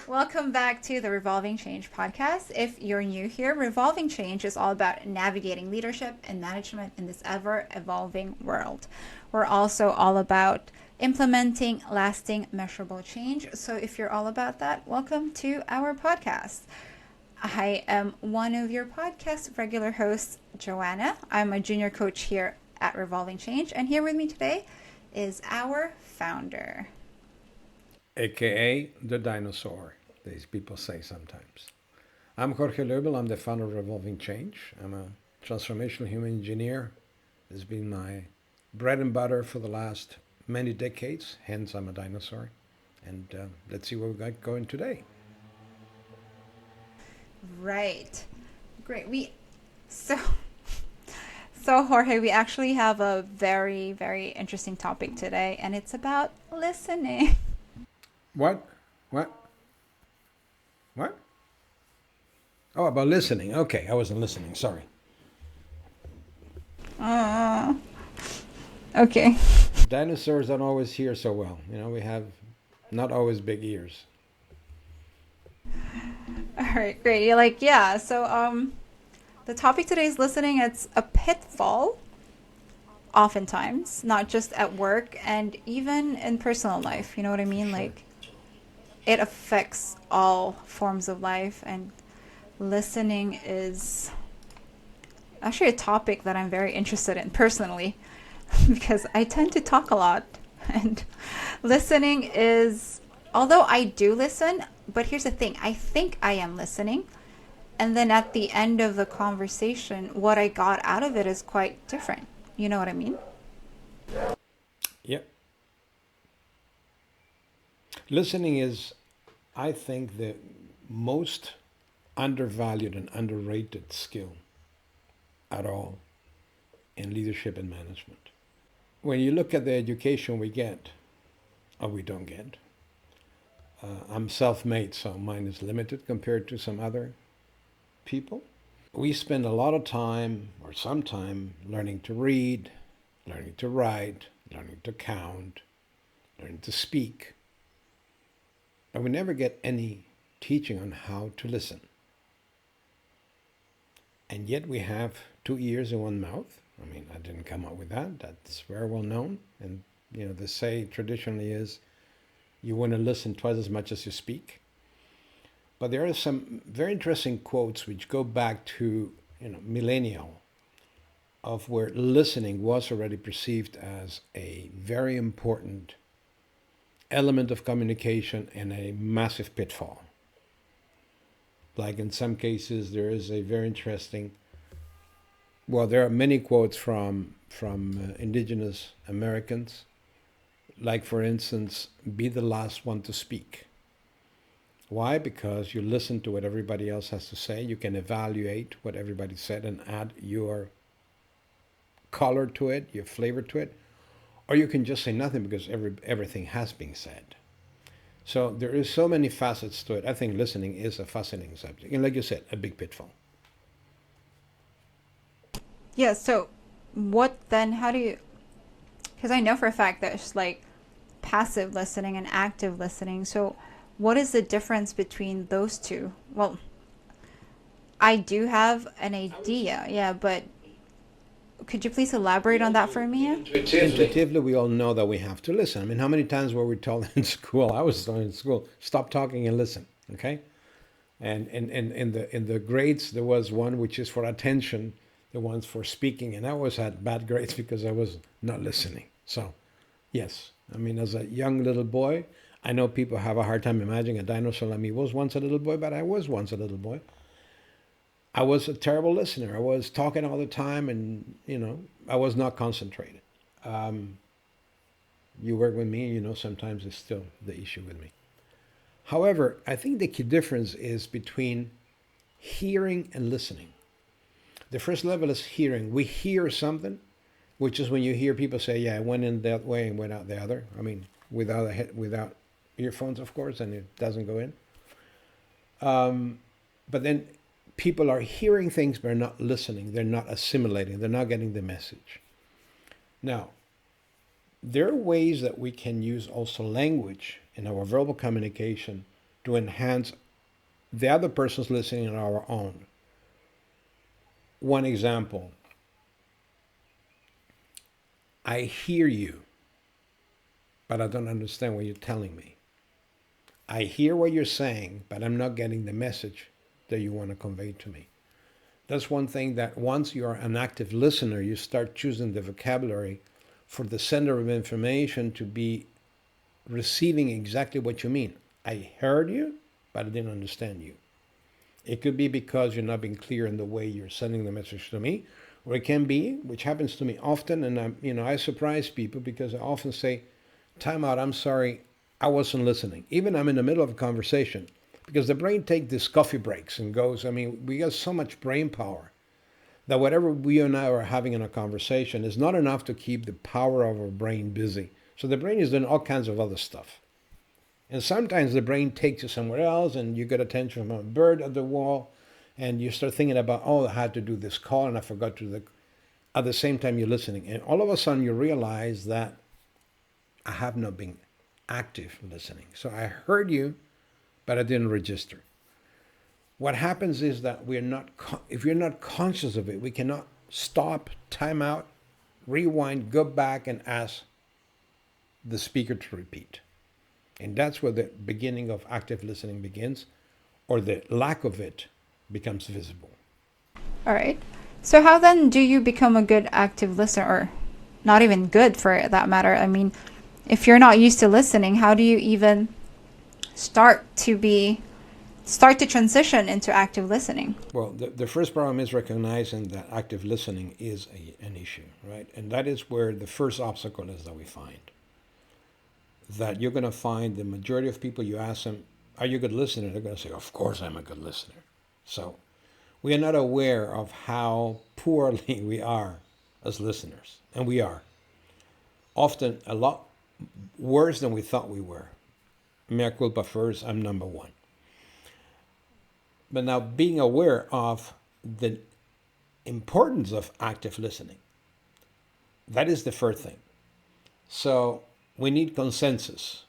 Welcome back to the Revolving Change podcast. If you're new here, Revolving Change is all about navigating leadership and management in this ever evolving world. We're also all about implementing lasting, measurable change. So if you're all about that, welcome to our podcast. I am one of your podcast regular hosts, Joanna. I'm a junior coach here at Revolving Change, and here with me today is our founder. AKA the dinosaur, these people say sometimes. I'm Jorge I'm the founder of Revolving Change. I'm a transformational human engineer. It's been my bread and butter for the last many decades, hence I'm a dinosaur. And let's see what we got going today. Right. Great. So Jorge, we actually have a very, very interesting topic today, and it's about listening. What? Oh, about listening. Okay, I wasn't listening. Sorry. Okay. Dinosaurs don't always hear so well. You know, we have not always big ears. All right, great. You're like, yeah. So, the topic today is listening. It's a pitfall, oftentimes, not just at work and even in personal life. You know what I mean? Sure. Like, it affects all forms of life, and listening is actually a topic that I'm very interested in personally because I tend to talk a lot. And listening is, although I do listen, but here's the thing, I think I am listening. And then at the end of the conversation, what I got out of it is quite different. You know what I mean? Yep. Listening is, I think, the most undervalued and underrated skill at all in leadership and management. When you look at the education we get, or we don't get, I'm self-made, so mine is limited compared to some other people. We spend a lot of time, or some time, learning to read, learning to write, learning to count, learning to speak. And we never get any teaching on how to listen. And yet we have 2 ears and 1 mouth. I mean, I didn't come up with that. That's very well known. And, you know, the say traditionally is you want to listen twice as much as you speak. But there are some very interesting quotes which go back to, millennial, of where listening was already perceived as a very important element of communication and a massive pitfall. Like in some cases, there is a very interesting, well, there are many quotes from indigenous Americans, like, for instance, be the last one to speak. Why? Because you listen to what everybody else has to say. You can evaluate what everybody said and add your color to it, your flavor to it. Or you can just say nothing because everything has been said. So there is so many facets to it. I think listening is a fascinating subject. And like you said, a big pitfall. Yeah, so what then, how do you, because I know for a fact that it's like passive listening and active listening. So what is the difference between those two? Well, I do have an idea, yeah, but could you please elaborate on that for me? Intuitively, we all know that we have to listen. I mean, how many times were we told in school? I was told in school, stop talking and listen. Okay, and in the grades, there was one which is for attention, the ones for speaking, and I always had bad grades because I was not listening. So, yes, I mean, as a young little boy, I know people have a hard time imagining a dinosaur like me was once a little boy, but I was once a little boy. I was a terrible listener. I was talking all the time and, I was not concentrated. You work with me, sometimes it's still the issue with me. However, I think the key difference is between hearing and listening. The first level is hearing. We hear something, which is when you hear people say, yeah, I went in that way and went out the other. I mean, without earphones, of course, and it doesn't go in. But then people are hearing things but are not listening. They're not assimilating. They're not getting the message. Now, there are ways that we can use also language in our verbal communication to enhance the other person's listening and our own. One example, I hear you, but I don't understand what you're telling me. I hear what you're saying, but I'm not getting the message that you want to convey to me. That's one thing that once you're an active listener, you start choosing the vocabulary for the sender of information to be receiving exactly what you mean. I heard you, but I didn't understand you. It could be because you're not being clear in the way you're sending the message to me, or it can be, which happens to me often, and I surprise people because I often say, "Time out. I'm sorry, I wasn't listening." Even I'm in the middle of a conversation, because the brain takes these coffee breaks and goes. We got so much brain power that whatever we and I are having in a conversation is not enough to keep the power of our brain busy. So the brain is doing all kinds of other stuff. And sometimes the brain takes you somewhere else and you get attention from a bird at the wall and you start thinking about, oh, I had to do this call and I forgot to do at the same time you're listening. And all of a sudden you realize that I have not been active listening. So I heard you, but I didn't register. What happens is that if we're not conscious of it, we cannot stop, time out, rewind, go back and ask the speaker to repeat. And that's where the beginning of active listening begins, or the lack of it becomes visible. All right. So how then do you become a good active listener, or not even good for that matter? If you're not used to listening, how do you even start to transition into active listening? Well, the first problem is recognizing that active listening is an issue, right? And that is where the first obstacle is that we find. That you're going to find the majority of people, you ask them, are you a good listener? They're going to say, of course I'm a good listener. So we are not aware of how poorly we are as listeners. And we are. Often a lot worse than we thought we were. Mea culpa first, I'm number one. But now being aware of the importance of active listening, that is the first thing. So we need consensus.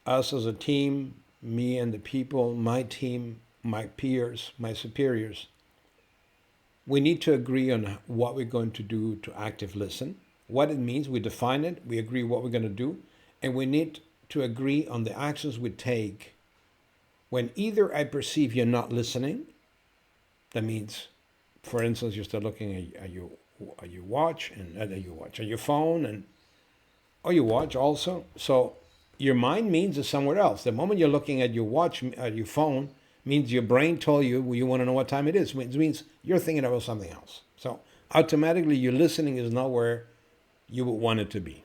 Us as a team, me and the people, my team, my peers, my superiors, we need to agree on what we're going to do to active listen, what it means, we define it, we agree what we're going to do, and we need to agree on the actions we take when either I perceive you're not listening, that means, for instance, you start looking at your watch, and at your phone, or you watch also. So your mind means it's somewhere else. The moment you're looking at your watch, at your phone, means your brain told you, well, you want to know what time it is. It means you're thinking about something else. So automatically your listening is not where you would want it to be.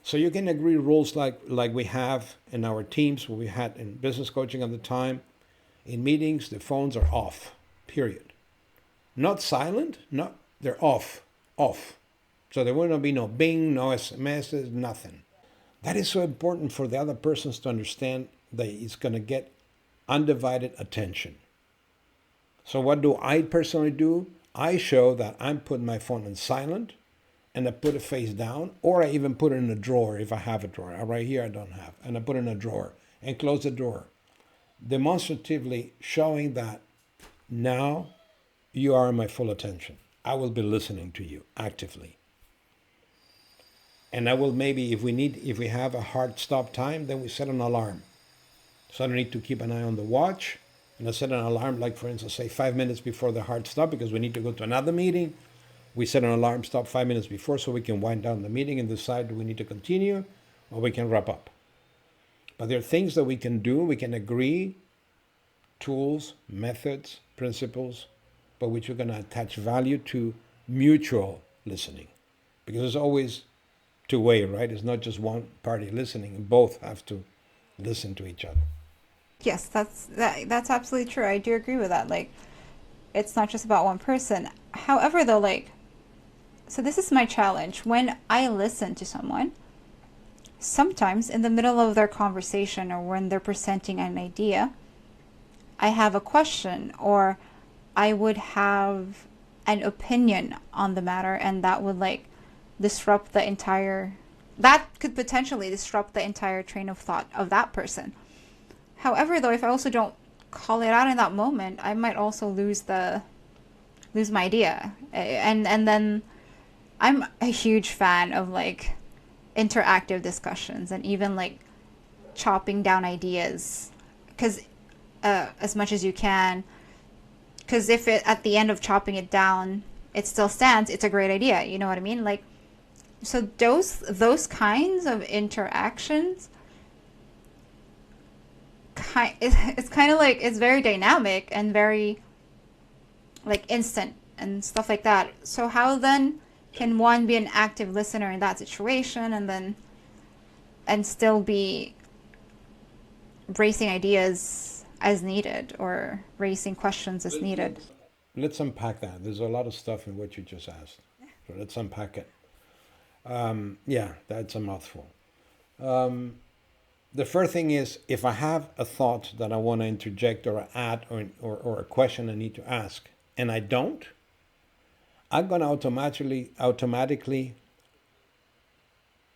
So you can agree rules like we have in our teams, what we had in business coaching at the time. In meetings, the phones are off, period. Not silent, they're off. So there will not be no bing, no SMSs, nothing. That is so important for the other persons to understand that it's going to get undivided attention. So what do I personally do? I show that I'm putting my phone on silent, and I put it face down, or I even put it in a drawer if I have a drawer. Right here I don't have. And I put it in a drawer and close the drawer. Demonstratively showing that now you are my full attention. I will be listening to you actively. And I will maybe, if we have a hard stop time, then we set an alarm. So I don't need to keep an eye on the watch. And I set an alarm, like for instance, say 5 minutes before the hard stop, because we need to go to another meeting. We set an alarm stop 5 minutes before so we can wind down the meeting and decide do we need to continue or we can wrap up. But there are things that we can do, we can agree, tools, methods, principles, by which we're going to attach value to mutual listening. Because it's always two-way, right? It's not just one party listening. Both have to listen to each other. Yes, that's absolutely true. I do agree with that. It's not just about one person. However, though, so this is my challenge. When I listen to someone, sometimes in the middle of their conversation or when they're presenting an idea, I have a question or I would have an opinion on the matter, and that would that could potentially disrupt the entire train of thought of that person. However, though, if I also don't call it out in that moment, I might also lose my idea. And then I'm a huge fan of like interactive discussions and even like chopping down ideas, because as much as you can, because if it at the end of chopping it down it still stands, it's a great idea, you know what I mean? Like, so those kinds of interactions, it's kind of like, it's very dynamic and very like instant and stuff like that. So how then can one be an active listener in that situation and still be raising ideas as needed or raising questions as needed? Let's unpack that. There's a lot of stuff in what you just asked. So let's unpack it. Yeah, that's a mouthful. The first thing is, if I have a thought that I want to interject or add or a question I need to ask, and I don't, I'm going to automatically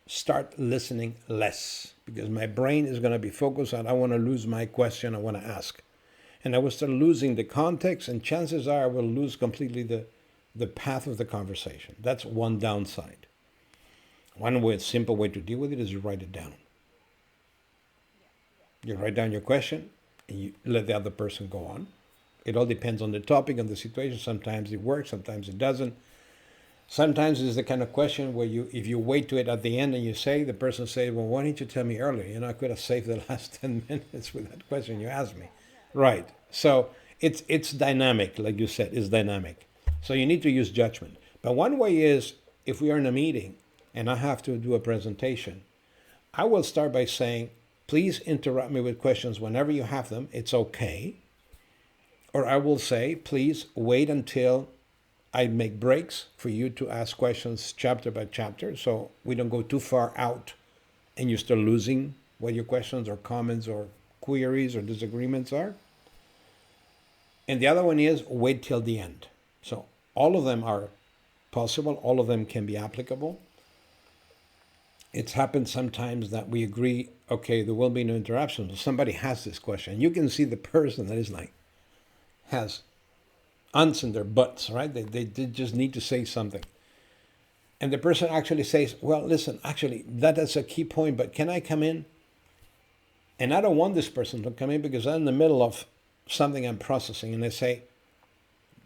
start listening less, because my brain is going to be focused on, I want to lose my question I want to ask. And I will start losing the context, and chances are I will lose completely the path of the conversation. That's one downside. One simple way to deal with it is you write it down. You write down your question and you let the other person go on. It all depends on the topic and the situation. Sometimes it works, sometimes it doesn't. Sometimes it's the kind of question where if you wait to it at the end and you say, the person says, well, why didn't you tell me earlier? You know, I could have saved the last 10 minutes with that question you asked me. Right. So it's dynamic, like you said, it's dynamic. So you need to use judgment. But one way is, if we are in a meeting and I have to do a presentation, I will start by saying, please interrupt me with questions whenever you have them. It's okay. Or I will say, please wait until I make breaks for you to ask questions chapter by chapter, so we don't go too far out and you start losing what your questions or comments or queries or disagreements are. And the other one is wait till the end. So all of them are possible. All of them can be applicable. It's happened sometimes that we agree, okay, there will be no interruption. But somebody has this question. You can see the person that is like, has ants in their butts, right? They just need to say something. And the person actually says, well, listen, actually, that is a key point, but can I come in? And I don't want this person to come in because I'm in the middle of something I'm processing. And I say,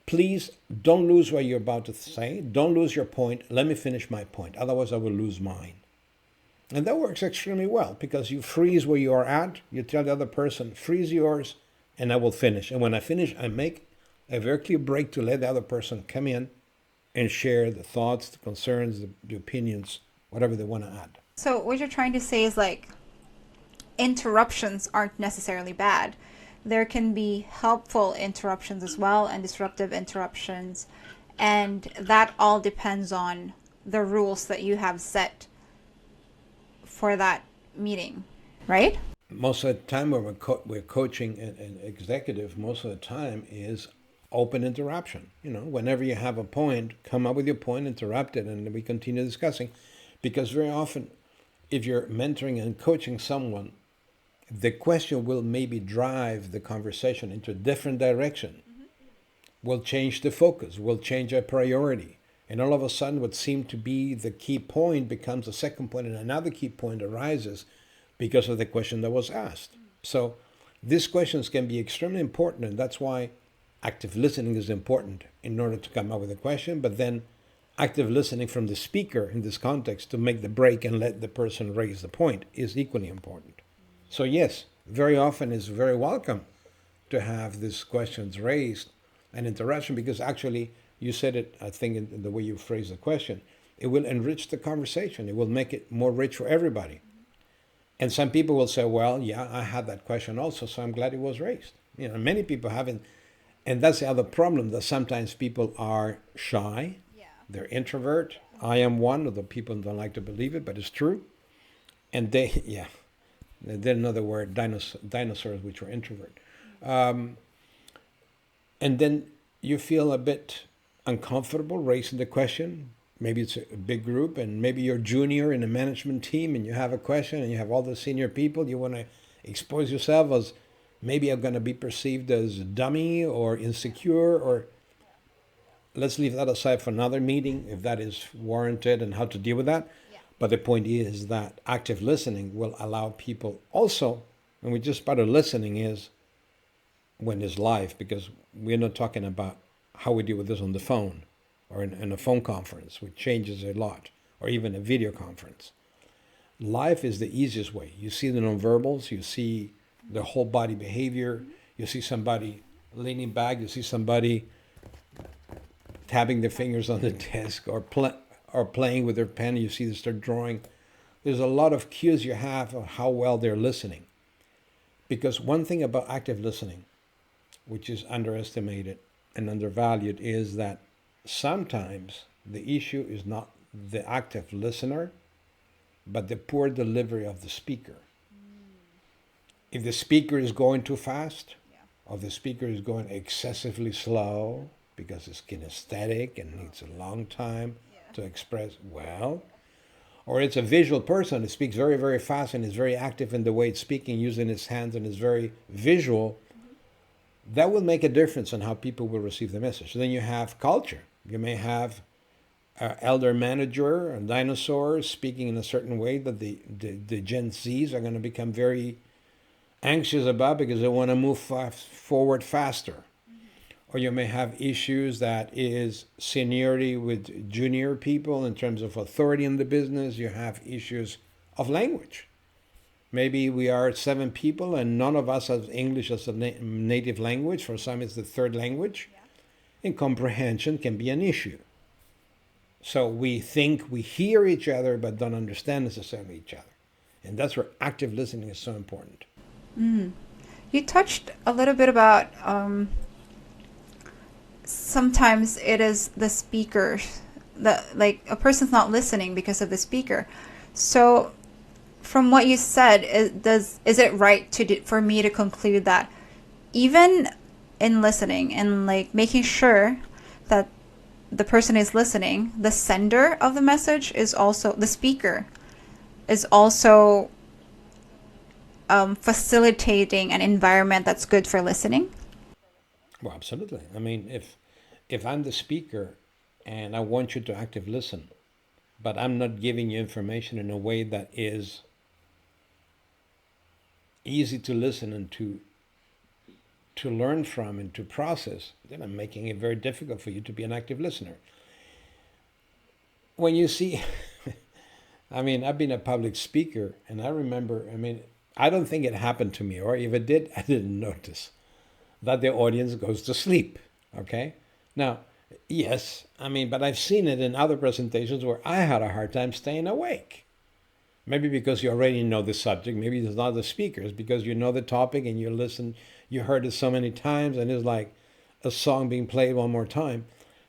please don't lose what you're about to say. Don't lose your point. Let me finish my point. Otherwise, I will lose mine. And that works extremely well because you freeze where you are at. You tell the other person, freeze yours, and I will finish. And when I finish, I make a very clear break to let the other person come in and share the thoughts, the concerns, the opinions, whatever they want to add. So what you're trying to say is like interruptions aren't necessarily bad. There can be helpful interruptions as well and disruptive interruptions. And that all depends on the rules that you have set for that meeting, right? Most of the time when we're coaching an executive, most of the time is open interruption. You know, whenever you have a point, come up with your point, interrupt it, and we continue discussing. Because very often, if you're mentoring and coaching someone, the question will maybe drive the conversation into a different direction, will change the focus, will change a priority. And all of a sudden, what seemed to be the key point becomes a second point, and another key point arises because of the question that was asked. So these questions can be extremely important, and that's why active listening is important in order to come up with a question, but then active listening from the speaker in this context to make the break and let the person raise the point is equally important. So yes, very often it's very welcome to have these questions raised and interaction, because actually you said it, I think, in the way you phrased the question, it will enrich the conversation. It will make it more rich for everybody. And some people will say, well, yeah, I had that question also, so I'm glad it was raised. You know, many people haven't. And that's the other problem, that sometimes people are shy. Yeah. They're introvert. I am one, although people don't like to believe it, but it's true. And they're another word, dinosaurs, which are introvert. And then you feel a bit uncomfortable raising the question. Maybe it's a big group, and maybe you're junior in a management team and you have a question and you have all the senior people. You want to expose yourself as maybe I'm going to be perceived as a dummy or insecure, or let's leave that aside for another meeting if that is warranted and how to deal with that. Yeah. But the point is that active listening will allow people also, and we just part of listening is when it's live, because we're not talking about how we deal with this on the phone or in a phone conference, which changes a lot, or even a video conference. Live is the easiest way. You see the nonverbals, you see the whole body behavior, you see somebody leaning back, you see somebody tapping their fingers on the desk or playing with their pen, you see them start drawing. There's a lot of cues you have of how well they're listening. Because one thing about active listening, which is underestimated and undervalued, is that sometimes the issue is not the active listener, but the poor delivery of the speaker. If the speaker is going too fast, or the speaker is going excessively slow because it's kinesthetic and needs a long time to express well, or it's a visual person who speaks very, very fast and is very active in the way it's speaking, using his hands and is very visual, that will make a difference in how people will receive the message. Then you have culture. You may have an elder manager, a dinosaur speaking in a certain way that the Gen Zs are going to become very anxious about because they want to move forward faster. Or you may have issues that is seniority with junior people in terms of authority in the business. You have issues of language. Maybe we are 7 people and none of us has English as a native language. For some, it's the third language. And comprehension can be an issue. So we think we hear each other but don't understand necessarily each other. And that's where active listening is so important. You touched a little bit about sometimes it is the speaker, like a person's not listening because of the speaker. So from what you said, is it right for me to conclude that even in listening and like making sure that the person is listening, the sender of the message is also, the speaker is also facilitating an environment that's good for listening? Well, absolutely. I mean, if I'm the speaker and I want you to active listen, but I'm not giving you information in a way that is easy to listen and to learn from and to process, then I'm making it very difficult for you to be an active listener. When you see, I mean, I've been a public speaker, and I remember, I don't think it happened to me, or if it did, I didn't notice that the audience goes to sleep, okay? Now, yes, but I've seen it in other presentations where I had a hard time staying awake. Maybe because you already know the subject, maybe it's not the speakers, because you know the topic and you listen, you heard it so many times, and it's like a song being played one more time.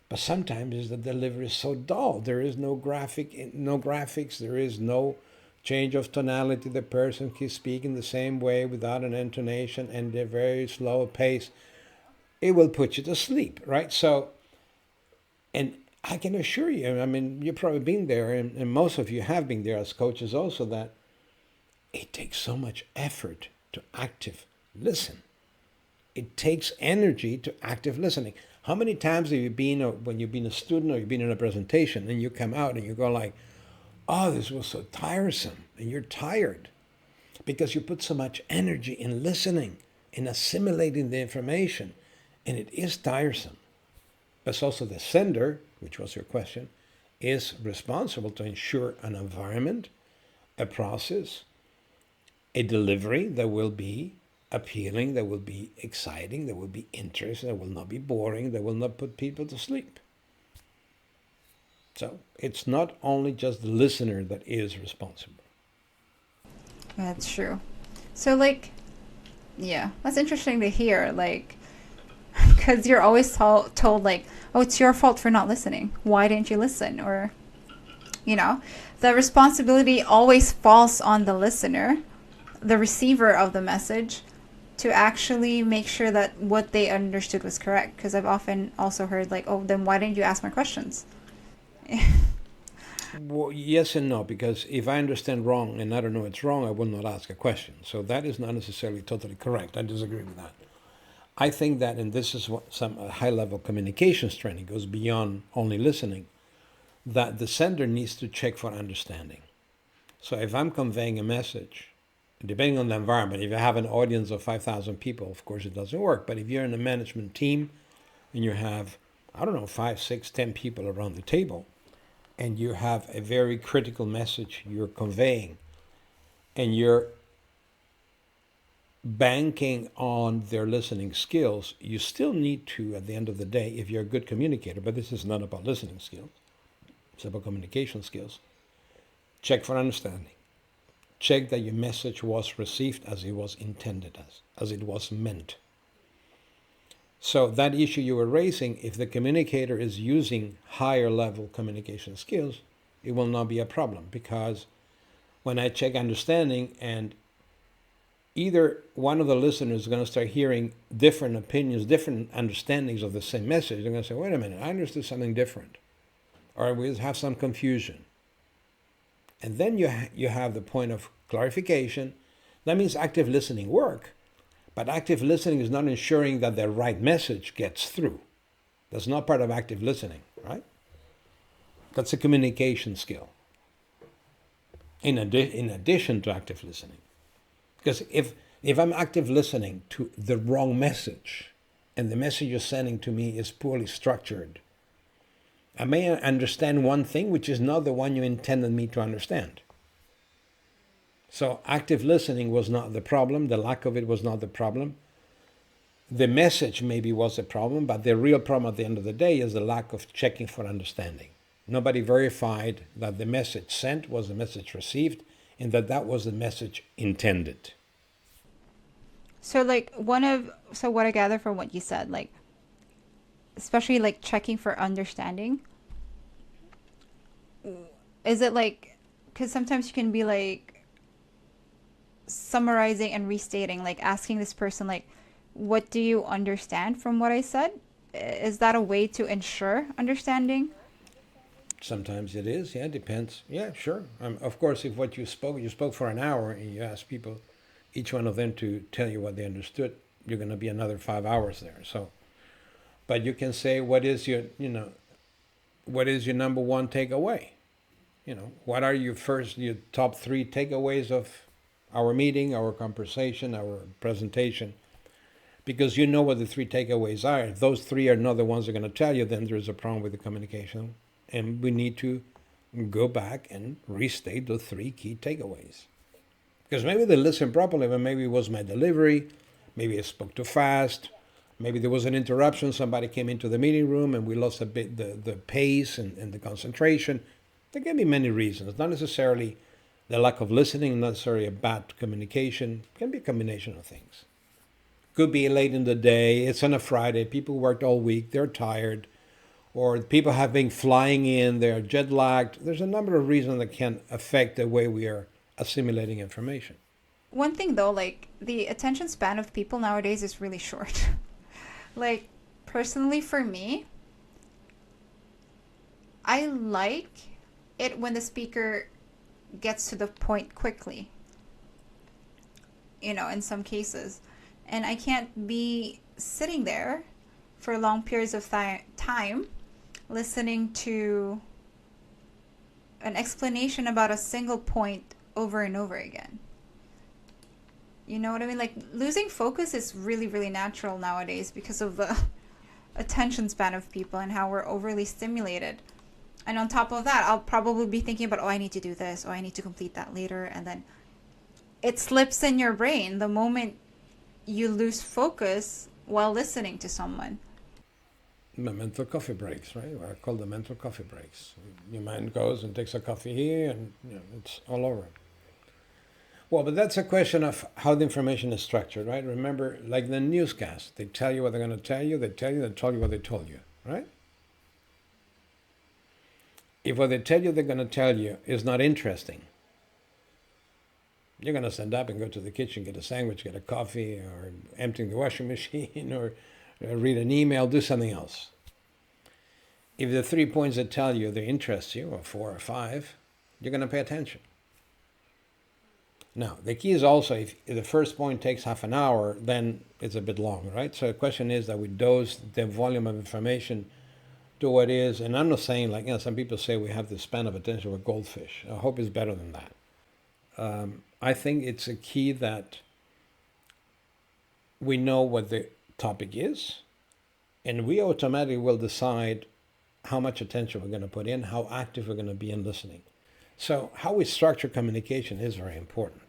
But sometimes the delivery is so dull. There is no graphics, there is no change of tonality. The person keeps speaking the same way without an intonation and a very slow pace. It will put you to sleep, right? So, and I can assure you, you've probably been there, and most of you have been there as coaches also, that it takes so much effort to active listen. It takes energy to active listening. How many times have you been, or when you've been a student or you've been in a presentation and you come out and you go like, oh, this was so tiresome, and you're tired because you put so much energy in listening, in assimilating the information, and it is tiresome. But also the sender, which was your question, is responsible to ensure an environment, a process, a delivery that will be appealing, that will be exciting, that will be interesting, that will not be boring, that will not put people to sleep. So it's not only just the listener that is responsible. That's true. So that's interesting to hear, because you're always told like, oh, it's your fault for not listening. Why didn't you listen? Or, the responsibility always falls on the listener, the receiver of the message, to actually make sure that what they understood was correct. Because I've often also heard like, oh, then why didn't you ask my questions? Well, yes and no, because if I understand wrong and I don't know it's wrong, I will not ask a question. So that is not necessarily totally correct. I disagree with that. I think that, and this is what some high-level communications training goes beyond only listening, that the sender needs to check for understanding. So if I'm conveying a message, depending on the environment, if you have an audience of 5,000 people, of course it doesn't work. But if you're in a management team and you have, I don't know, 5, 6, 10 people around the table, and you have a very critical message you're conveying, and you're banking on their listening skills, you still need to, at the end of the day, if you're a good communicator, but this is not about listening skills, it's about communication skills, check for understanding. Check that your message was received as it was intended, as it was meant. So that issue you were raising, if the communicator is using higher level communication skills, it will not be a problem, because when I check understanding and either one of the listeners is going to start hearing different opinions, different understandings of the same message, they're going to say, wait a minute, I understood something different. Or we have some confusion. And then you have the point of clarification. That means active listening work. But active listening is not ensuring that the right message gets through. That's not part of active listening, right? That's a communication skill. In addition to active listening. Because if I'm active listening to the wrong message, and the message you're sending to me is poorly structured, I may understand one thing which is not the one you intended me to understand. So active listening was not the problem. The lack of it was not the problem. The message maybe was a problem, but the real problem at the end of the day is the lack of checking for understanding. Nobody verified that the message sent was the message received, and that was the message intended. So what I gather from what you said, like, especially like checking for understanding, is it like, because sometimes you can be like summarizing and restating, like asking this person, like, what do you understand from what I said? Is that a way to ensure understanding? Sometimes it is, yeah, depends. Yeah, sure. Of course, if what you spoke for an hour and you ask people, each one of them to tell you what they understood, you're going to be another 5 hours there. So, but you can say, what is your number one takeaway? What are your top 3 takeaways of our meeting, our conversation, our presentation? Because you know what the 3 takeaways are. If those 3 are not the ones they're going to tell you, then there's a problem with the communication. And we need to go back and restate the 3 key takeaways. Because maybe they listened properly, but maybe it was my delivery, maybe I spoke too fast, maybe there was an interruption, somebody came into the meeting room and we lost a bit the pace and the concentration. There can be many reasons, not necessarily the lack of listening, not necessarily a bad communication. It can be a combination of things. Could be late in the day, it's on a Friday, people worked all week, they're tired, or people have been flying in, they're jet lagged. There's a number of reasons that can affect the way we are assimilating information. One thing though, like the attention span of people nowadays is really short. Like personally for me, I like it when the speaker gets to the point quickly. In some cases. And I can't be sitting there for long periods of time listening to an explanation about a single point over and over again. You know what I mean? Like losing focus is really, really natural nowadays because of the attention span of people and how we're overly stimulated. And on top of that, I'll probably be thinking about, I need to do this, I need to complete that later. And then it slips in your brain the moment you lose focus while listening to someone. The mental coffee breaks, right? I call them mental coffee breaks. Your mind goes and takes a coffee here and it's all over. Well, but that's a question of how the information is structured, right? Remember, like the newscast, they tell you what they're going to tell you, they tell you what they told you, right? If what they tell you they're going to tell you is not interesting, you're going to stand up and go to the kitchen, get a sandwich, get a coffee, or emptying the washing machine, or read an email, do something else. If the 3 points that tell you they interest you, or 4 or 5, you're going to pay attention. Now, the key is also if the first point takes half an hour, then it's a bit long, right? So the question is that we dose the volume of information to what is, and I'm not saying like, some people say we have the span of attention of a goldfish. I hope it's better than that. I think it's a key that we know what the topic is, and we automatically will decide how much attention we're going to put in, how active we're going to be in listening. So how we structure communication is very important.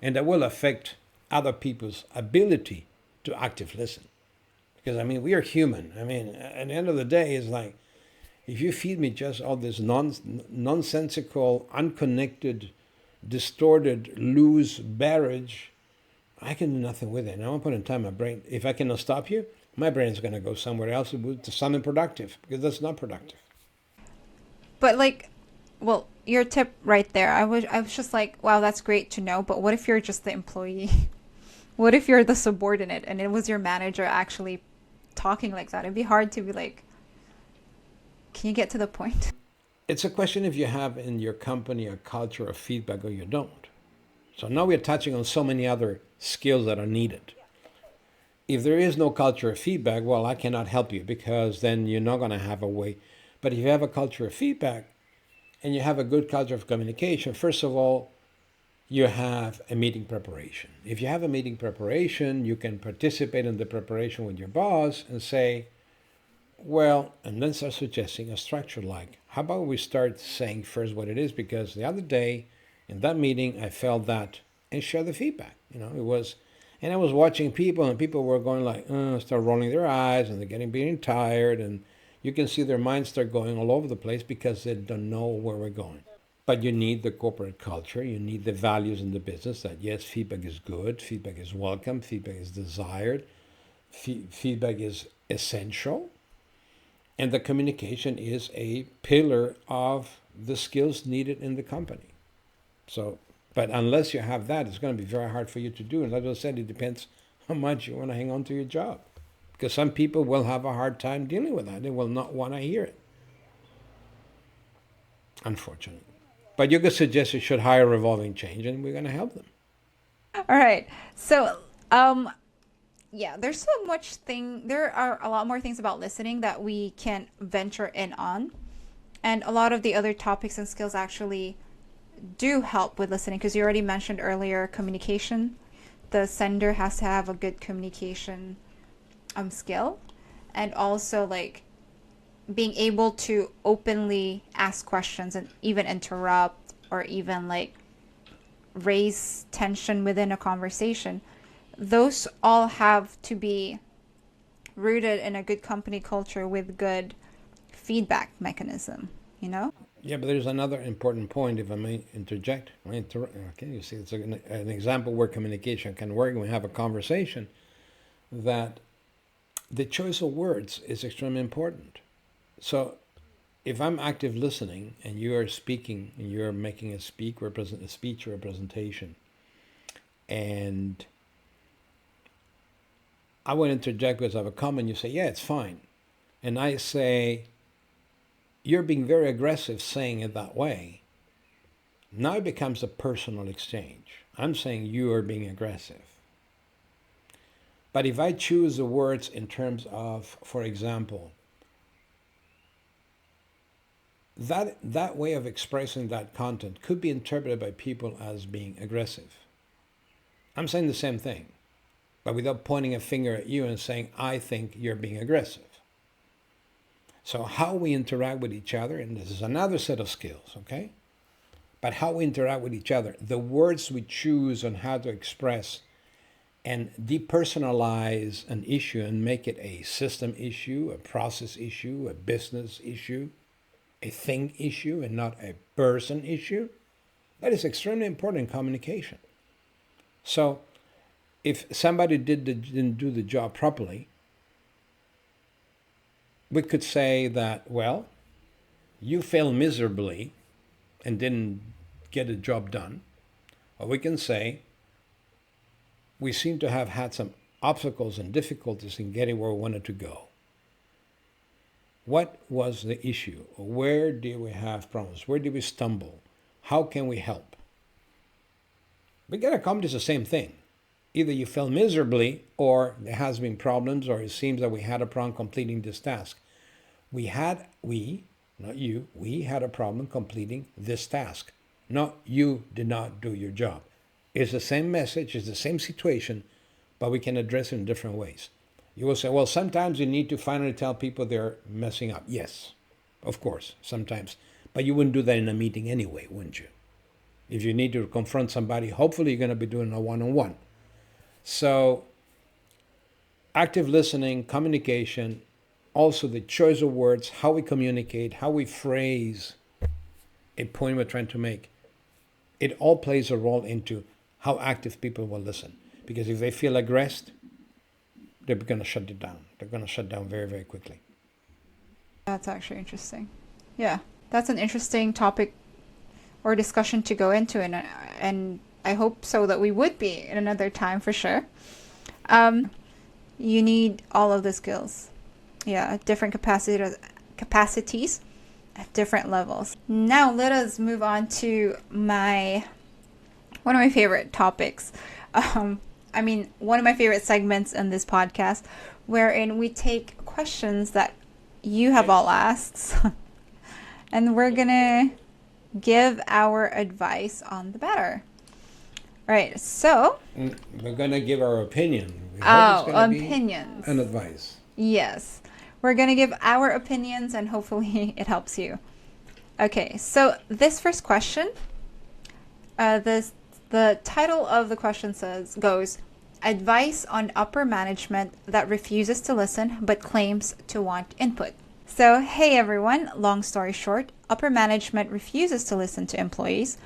And that will affect other people's ability to active listen. Because, we are human. At the end of the day, it's like, if you feed me just all this nonsensical, unconnected, distorted, loose barrage, I can do nothing with it. And at one point in time, my brain, if I cannot stop you, my brain's going to go somewhere else to something productive, because that's not productive. But well, your tip right there, I was just like, wow, that's great to know. But what if you're just the employee? What if you're the subordinate and it was your manager actually talking like that? It'd be hard to be like, can you get to the point? It's a question if you have in your company a culture of feedback or you don't. So now we're touching on so many other skills that are needed. If there is no culture of feedback, well, I cannot help you, because then you're not going to have a way. But if you have a culture of feedback and you have a good culture of communication, first of all, you have a meeting preparation. If you have a meeting preparation, you can participate in the preparation with your boss and say, well, and then start suggesting a structure like, how about we start saying first what it is, because the other day in that meeting I felt that, and share the feedback. And I was watching people, and people were going like, start rolling their eyes, and they're being tired, and you can see their minds start going all over the place because they don't know where we're going. But you need the corporate culture, you need the values in the business that yes, feedback is good, feedback is welcome, feedback is desired, feedback is essential, and the communication is a pillar of the skills needed in the company. So, but unless you have that, it's going to be very hard for you to do. And like I said, it depends how much you want to hang on to your job. Because some people will have a hard time dealing with that. They will not want to hear it. Unfortunately. But you could suggest you should hire Revolving Change, and we're going to help them. All right. So, yeah, there are a lot more things about listening that we can venture in on. And a lot of the other topics and skills actually do help with listening, because you already mentioned earlier communication. The sender has to have a good communication skill, and also being able to openly ask questions and even interrupt or even raise tension within a conversation. Those all have to be rooted in a good company culture with good feedback mechanism, Yeah, but there's another important point, if I may interject. Okay, you see, it's an example where communication can work when we have a conversation, that the choice of words is extremely important. So if I'm active listening and you are speaking and you're making a speech or a presentation, and I want to interject because I have a comment, you say, yeah, it's fine. And I say, you're being very aggressive saying it that way. Now it becomes a personal exchange. I'm saying you are being aggressive. But if I choose the words in terms of, for example, that way of expressing that content could be interpreted by people as being aggressive. I'm saying the same thing, but without pointing a finger at you and saying, I think you're being aggressive. So how we interact with each other, and this is another set of skills, okay? But how we interact with each other, the words we choose on how to express and depersonalize an issue and make it a system issue, a process issue, a business issue, a thing issue, and not a person issue, that is extremely important in communication. So if somebody didn't do the job properly, we could say that, well, you failed miserably and didn't get the job done. Or we can say, we seem to have had some obstacles and difficulties in getting where we wanted to go. What was the issue? Where did we have problems? Where did we stumble? How can we help? We got to accomplish the same thing. Either you fail miserably, or there has been problems, or it seems that we had a problem completing this task. Not you, we had a problem completing this task. Not you did not do your job. It's the same message, it's the same situation, but we can address it in different ways. You will say, well, sometimes you need to finally tell people they're messing up. Yes, of course, sometimes. But you wouldn't do that in a meeting anyway, wouldn't you? If you need to confront somebody, hopefully you're going to be doing a one-on-one. So active listening, communication, also the choice of words, how we communicate, how we phrase a point we're trying to make, it all plays a role into how active people will listen. Because if they feel aggressed, they're going to shut it down. They're going to shut down very, very quickly. That's actually interesting. Yeah, that's an interesting topic or discussion to go into, and I hope so that we would be in another time for sure. You need all of the skills. Yeah, at different capacities at different levels. Now let us move on to one of my favorite topics. One of my favorite segments in this podcast, wherein we take questions that you have all asked, and we're gonna give our advice on the matter. Right, so we're gonna give our opinion. Opinions and advice. Yes, we're gonna give our opinions, and hopefully it helps you. Okay, so this first question, the title of the question goes, advice on upper management that refuses to listen but claims to want input. So, hey everyone, long story short, upper management refuses to listen to employees.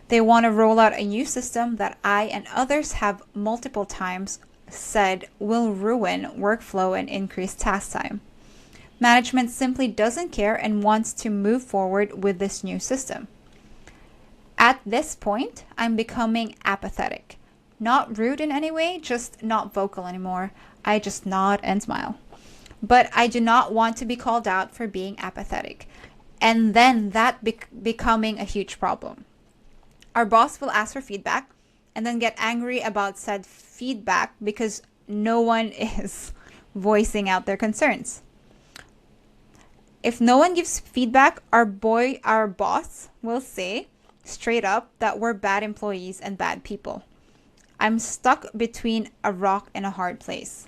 They want to roll out a new system that I and others have multiple times said will ruin workflow and increase task time. Management simply doesn't care and wants to move forward with this new system. At this point, I'm becoming apathetic. Not rude in any way, just not vocal anymore. I just nod and smile. But I do not want to be called out for being apathetic. And then that becoming a huge problem. Our boss will ask for feedback and then get angry about said feedback because no one is voicing out their concerns. If no one gives feedback, our boss will say straight up that we're bad employees and bad people. I'm stuck between a rock and a hard place.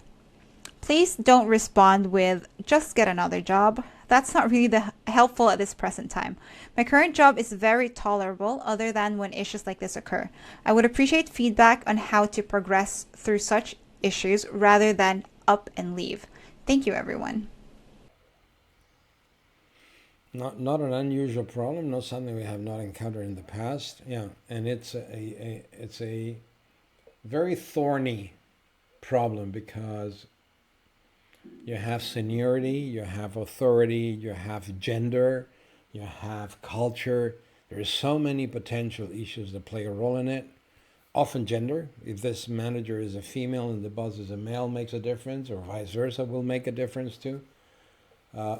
Please don't respond with just get another job. That's not really helpful at this present time. My current job is very tolerable other than when issues like this occur. I would appreciate feedback on how to progress through such issues rather than up and leave. Thank you, everyone. Not an unusual problem, not something we have not encountered in the past. Yeah, and it's a very thorny problem because you have seniority, you have authority, you have gender, you have culture. There's so many potential issues that play a role in it. Often gender, if this manager is a female and the boss is a male, makes a difference, or vice versa will make a difference too.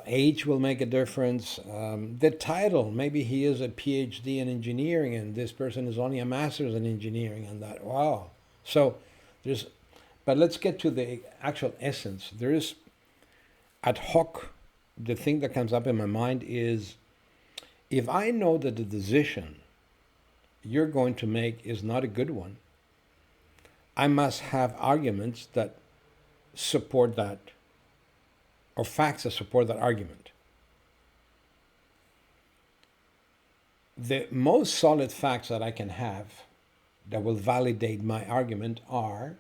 Age will make a difference. The title, maybe he is a PhD in engineering and this person is only a master's in engineering, and that, wow. So but let's get to the actual essence. There is ad hoc, the thing that comes up in my mind is, if I know that the decision you're going to make is not a good one, I must have arguments that support that, or facts that support that argument. The most solid facts that I can have that will validate my argument are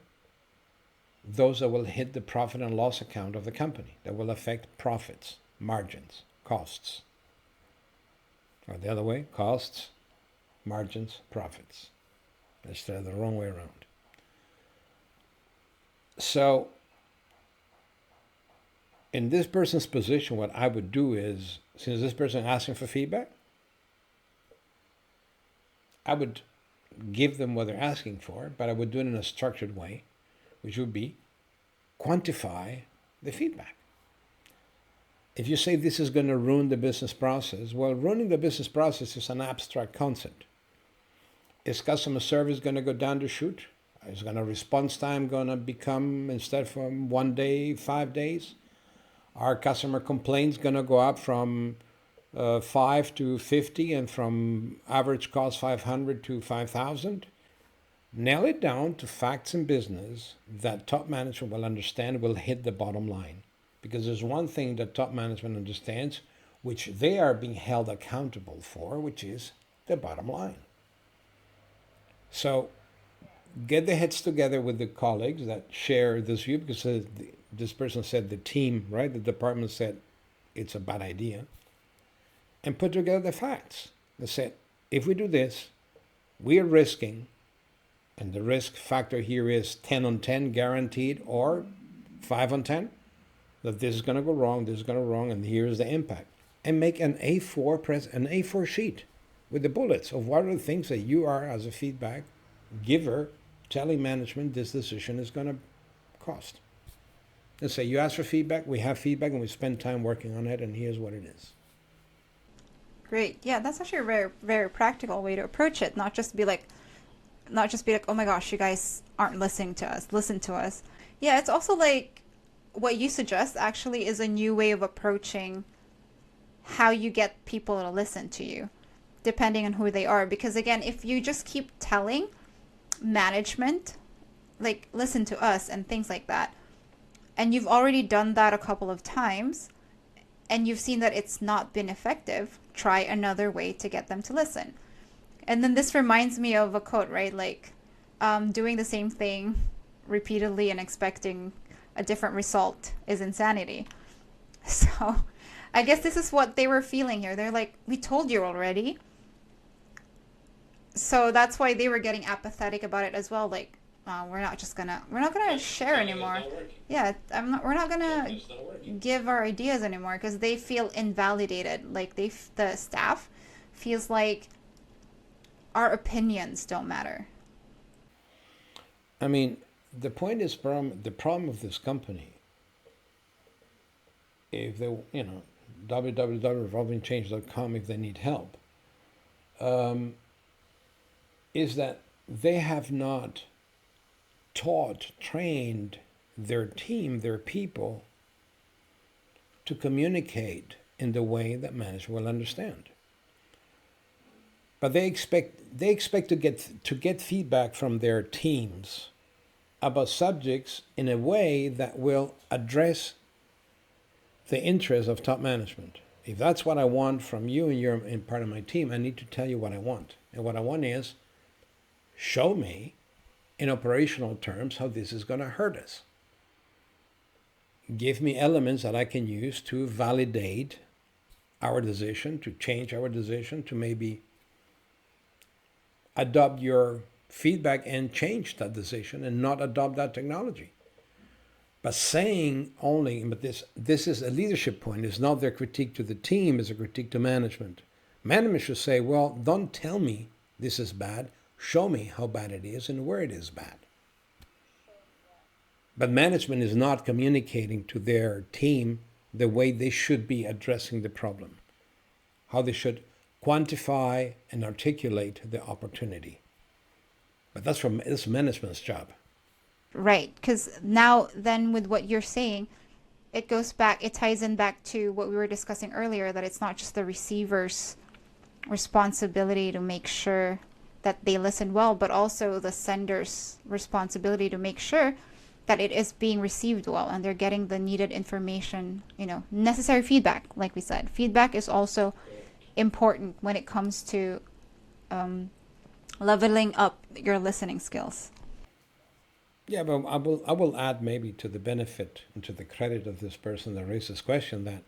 those that will hit the profit and loss account of the company, that will affect profits, margins, costs. Or the other way, costs, margins, profits. Instead of the wrong way around. So, in this person's position, what I would do is, since this person is asking for feedback, I would give them what they're asking for, but I would do it in a structured way, which would be quantify the feedback. If you say this is going to ruin the business process, well, ruining the business process is an abstract concept. Is customer service going to go down the chute? Is going to response time going to become, instead from 1 day, 5 days? Are customer complaints going to go up from 5 to 50 and from average cost 500 to 5,000? Nail it down to facts in business that top management will understand, will hit the bottom line. Because there's one thing that top management understands, which they are being held accountable for, which is the bottom line. So get the heads together with the colleagues that share this view, because this person said the team, right? The department said it's a bad idea. And put together the facts. They said, if we do this, we are risking, and the risk factor here is 10 on 10 guaranteed, or 5 on 10, that this is going to go wrong, this is going to go wrong, and here's the impact. And make an A4 sheet with the bullets of what are the things that you are, as a feedback giver, telling management this decision is going to cost. And say, you ask for feedback, we have feedback, and we spend time working on it, and here's what it is. Great. Yeah, that's actually a very, very practical way to approach it. Not just be like, oh my gosh, you guys aren't listening to us. Listen to us. Yeah, it's also like what you suggest actually is a new way of approaching how you get people to listen to you, depending on who they are. Because again, if you just keep telling management, like, listen to us and things like that, and you've already done that a couple of times, and you've seen that it's not been effective, try another way to get them to listen. And then this reminds me of a quote, right? Like, doing the same thing repeatedly and expecting a different result is insanity. So I guess this is what they were feeling here. They're like, we told you already. So that's why they were getting apathetic about it as well. Like, we're not gonna share anymore. Yeah, we're not gonna give our ideas anymore, because they feel invalidated. Like, the staff feels like our opinions don't matter. I mean, the point is, the problem of this company, if they, www.revolvingchange.com, if they need help, is that they have not trained their team, their people, to communicate in the way that management will understand. But they expect to get feedback from their teams about subjects in a way that will address the interests of top management. If that's what I want from you and you're in part of my team, I need to tell you what I want. And what I want is, show me in operational terms how this is going to hurt us. Give me elements that I can use to validate our decision, to change our decision, to maybe adopt your feedback and change that decision and not adopt that technology. But saying only, but this is a leadership point, it's not their critique to the team, it's a critique to management. Management should say, well, don't tell me this is bad, show me how bad it is and where it is bad. But management is not communicating to their team the way they should be addressing the problem, how they should quantify and articulate the opportunity. But that's management's job. Right, because now then with what you're saying, it ties in back to what we were discussing earlier, that it's not just the receiver's responsibility to make sure that they listen well, but also the sender's responsibility to make sure that it is being received well and they're getting the needed information, necessary feedback. Like we said, feedback is also important when it comes to leveling up your listening skills. Yeah, but I will add maybe to the benefit and to the credit of this person that raised this question, that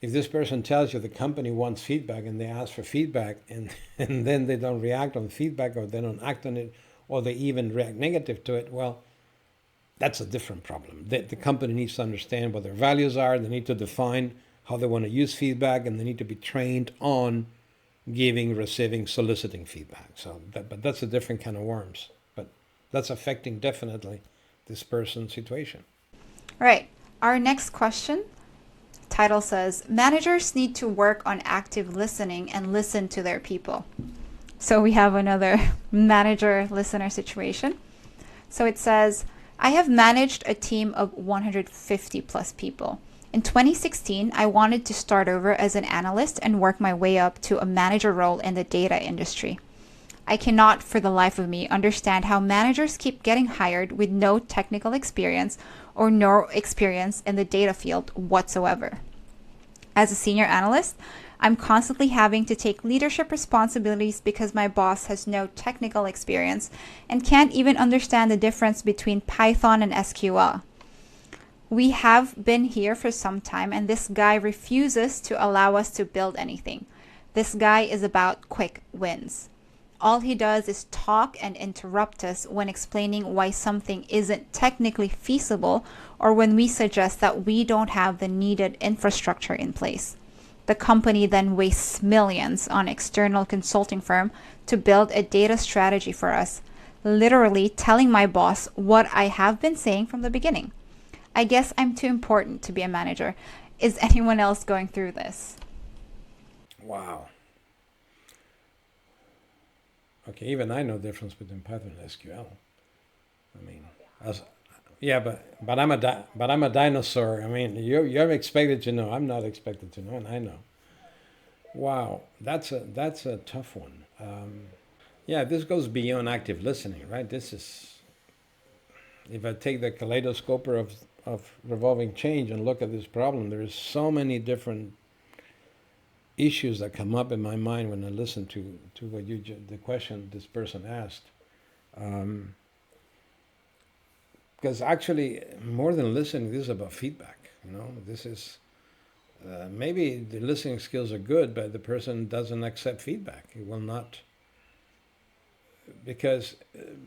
if this person tells you the company wants feedback and they ask for feedback and then they don't react on feedback, or they don't act on it, or they even react negative to it, well, that's a different problem. The company needs to understand what their values are. They need to define how they want to use feedback, and they need to be trained on giving, receiving, soliciting feedback. But that's a different kind of worms. But that's affecting definitely this person's situation. All right. Our next question title says, Managers Need to Work on Active Listening and Listen to Their People. So we have another manager-listener situation. So it says, I have managed a team of 150 plus people. In 2016, I wanted to start over as an analyst and work my way up to a manager role in the data industry. I cannot, for the life of me, understand how managers keep getting hired with no technical experience or no experience in the data field whatsoever. As a senior analyst, I'm constantly having to take leadership responsibilities because my boss has no technical experience and can't even understand the difference between Python and SQL. We have been here for some time, and this guy refuses to allow us to build anything. This guy is about quick wins. All he does is talk and interrupt us when explaining why something isn't technically feasible or when we suggest that we don't have the needed infrastructure in place. The company then wastes millions on external consulting firm to build a data strategy for us, literally telling my boss what I have been saying from the beginning. I guess I'm too important to be a manager. Is anyone else going through this? Wow. Okay, even I know the difference between Python and SQL. I mean, but I'm a dinosaur. I mean, you're expected to know. I'm not expected to know, and I know. Wow, that's a tough one. Yeah, this goes beyond active listening, right? This is, if I take the kaleidoscope of revolving change and look at this problem, there's so many different issues that come up in my mind when I listen to what the question this person asked. Because actually, more than listening, this is about feedback. This is maybe the listening skills are good, but the person doesn't accept feedback. He will not, because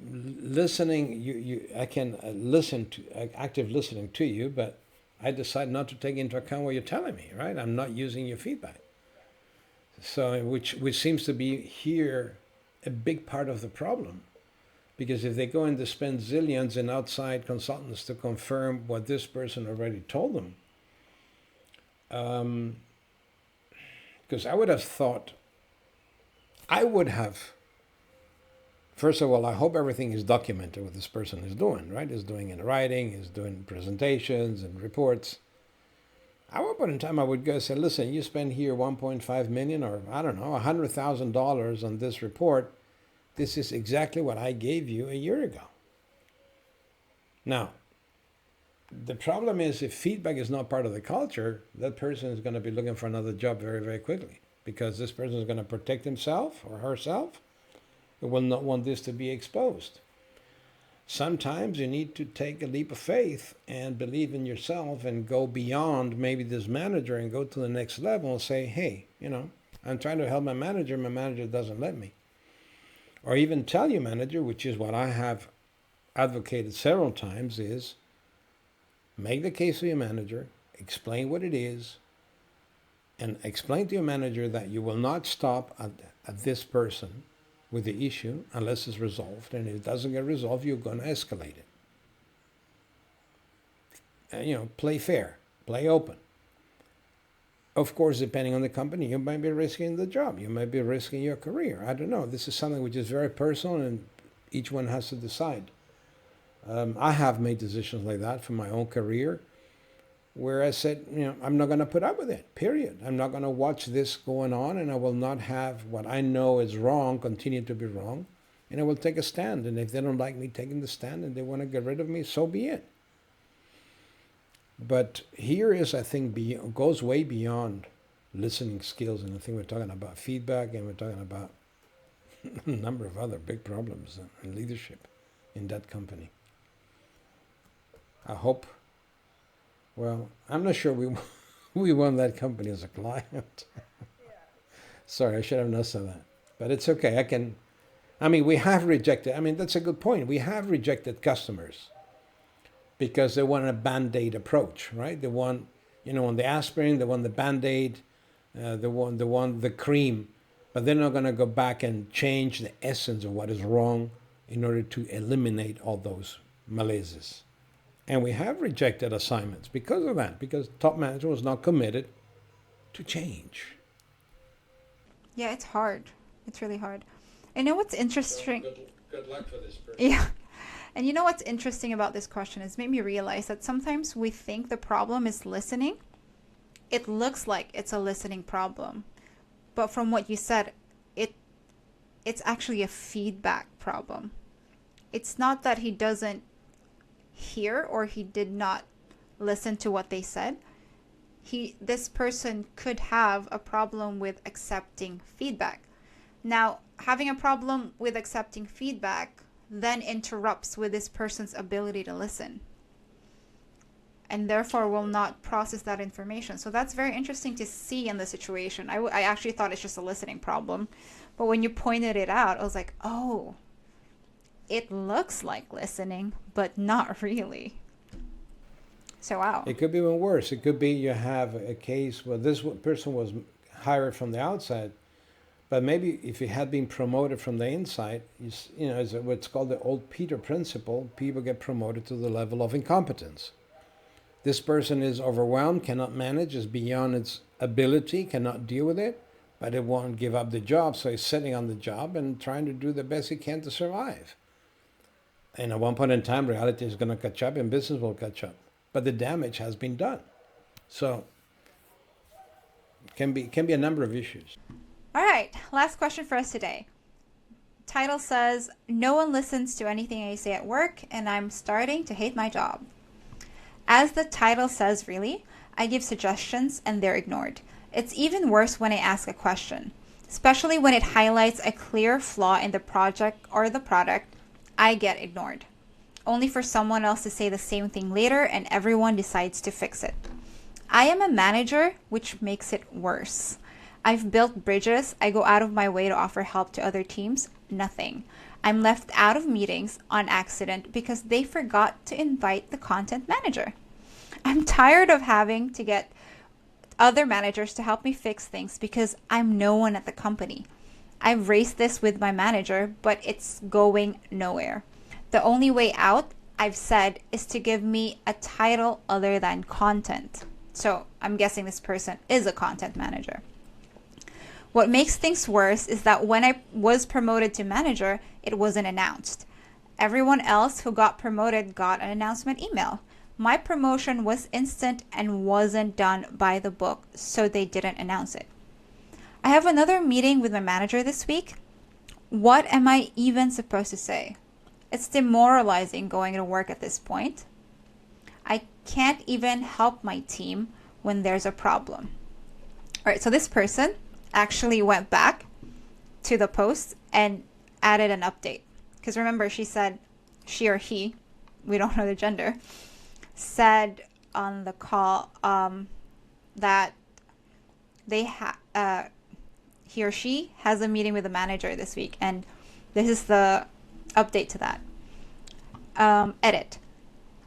listening, I can listen to active listening to you, but I decide not to take into account what you're telling me. Right? I'm not using your feedback. So, which seems to be here a big part of the problem. Because if they go in to spend zillions in outside consultants to confirm what this person already told them, because I would have, first of all, I hope everything is documented what this person is doing, right? Is doing in writing, is doing presentations and reports. At one point in time, I would go say, listen, you spend here 1.5 million or, I don't know, $100,000 on this report. This is exactly what I gave you a year ago. Now, the problem is if feedback is not part of the culture, that person is going to be looking for another job very, very quickly because this person is going to protect himself or herself. It will not want this to be exposed. Sometimes you need to take a leap of faith and believe in yourself and go beyond maybe this manager and go to the next level and say, hey, I'm trying to help my manager doesn't let me. Or even tell your manager, which is what I have advocated several times, is make the case to your manager, explain what it is, and explain to your manager that you will not stop at this person with the issue unless it's resolved. And if it doesn't get resolved, you're going to escalate it. Play fair, play open. Of course, depending on the company, you might be risking the job. You might be risking your career. I don't know. This is something which is very personal and each one has to decide. I have made decisions like that for my own career where I said, I'm not going to put up with it, period. I'm not going to watch this going on, and I will not have what I know is wrong continue to be wrong, and I will take a stand. And if they don't like me taking the stand and they want to get rid of me, so be it. But here is, I think, goes way beyond listening skills, and I think we're talking about feedback, and we're talking about a number of other big problems in leadership in that company. I hope. Well, I'm not sure we want that company as a client. Sorry, I should have not said that. But it's okay. We have rejected, that's a good point. We have rejected customers because they want a Band-Aid approach, right? They want, the aspirin, they want the Band-Aid, they want the cream, but they're not going to go back and change the essence of what is wrong in order to eliminate all those malaises. And we have rejected assignments because of that, because top management was not committed to change. Yeah, it's hard. It's really hard. And you know what's interesting? Good luck for this person. Yeah. And you know what's interesting about this question is made me realize that sometimes we think the problem is listening. It looks like it's a listening problem. But from what you said, it's actually a feedback problem. It's not that he doesn't hear or he did not listen to what they said. This person could have a problem with accepting feedback. Now, having a problem with accepting feedback then interrupts with this person's ability to listen, and therefore will not process that information. So that's very interesting to see in the situation. I actually thought it's just a listening problem, but when you pointed it out, I was like, oh, it looks like listening, but not really. So wow. It could be even worse. It could be you have a case where this person was hired from the outside, but maybe if he had been promoted from the inside, you know, it's what's called the old Peter principle. People get promoted to the level of incompetence. This person is overwhelmed, cannot manage, is beyond its ability, cannot deal with it, but it won't give up the job, so he's sitting on the job and trying to do the best he can to survive. And at one point in time, reality is going to catch up and business will catch up. But the damage has been done. So it can be a number of issues. All right, last question for us today. Title says, no one listens to anything I say at work, and I'm starting to hate my job. As the title says, really, I give suggestions and they're ignored. It's even worse when I ask a question, especially when it highlights a clear flaw in the project or the product. I get ignored, only for someone else to say the same thing later and everyone decides to fix it. I am a manager, which makes it worse. I've built bridges. I go out of my way to offer help to other teams. Nothing. I'm left out of meetings on accident because they forgot to invite the content manager. I'm tired of having to get other managers to help me fix things because I'm no one at the company. I've raised this with my manager, but it's going nowhere. The only way out, I've said, is to give me a title other than content. So I'm guessing this person is a content manager. What makes things worse is that when I was promoted to manager, it wasn't announced. Everyone else who got promoted got an announcement email. My promotion was instant and wasn't done by the book, so they didn't announce it. I have another meeting with my manager this week. What am I even supposed to say? It's demoralizing going to work at this point. I can't even help my team when there's a problem. All right, so this person actually went back to the post and added an update. Because remember, she said, she or he, we don't know the gender, said on the call that he or she has a meeting with the manager this week. And this is the update to that. Edit.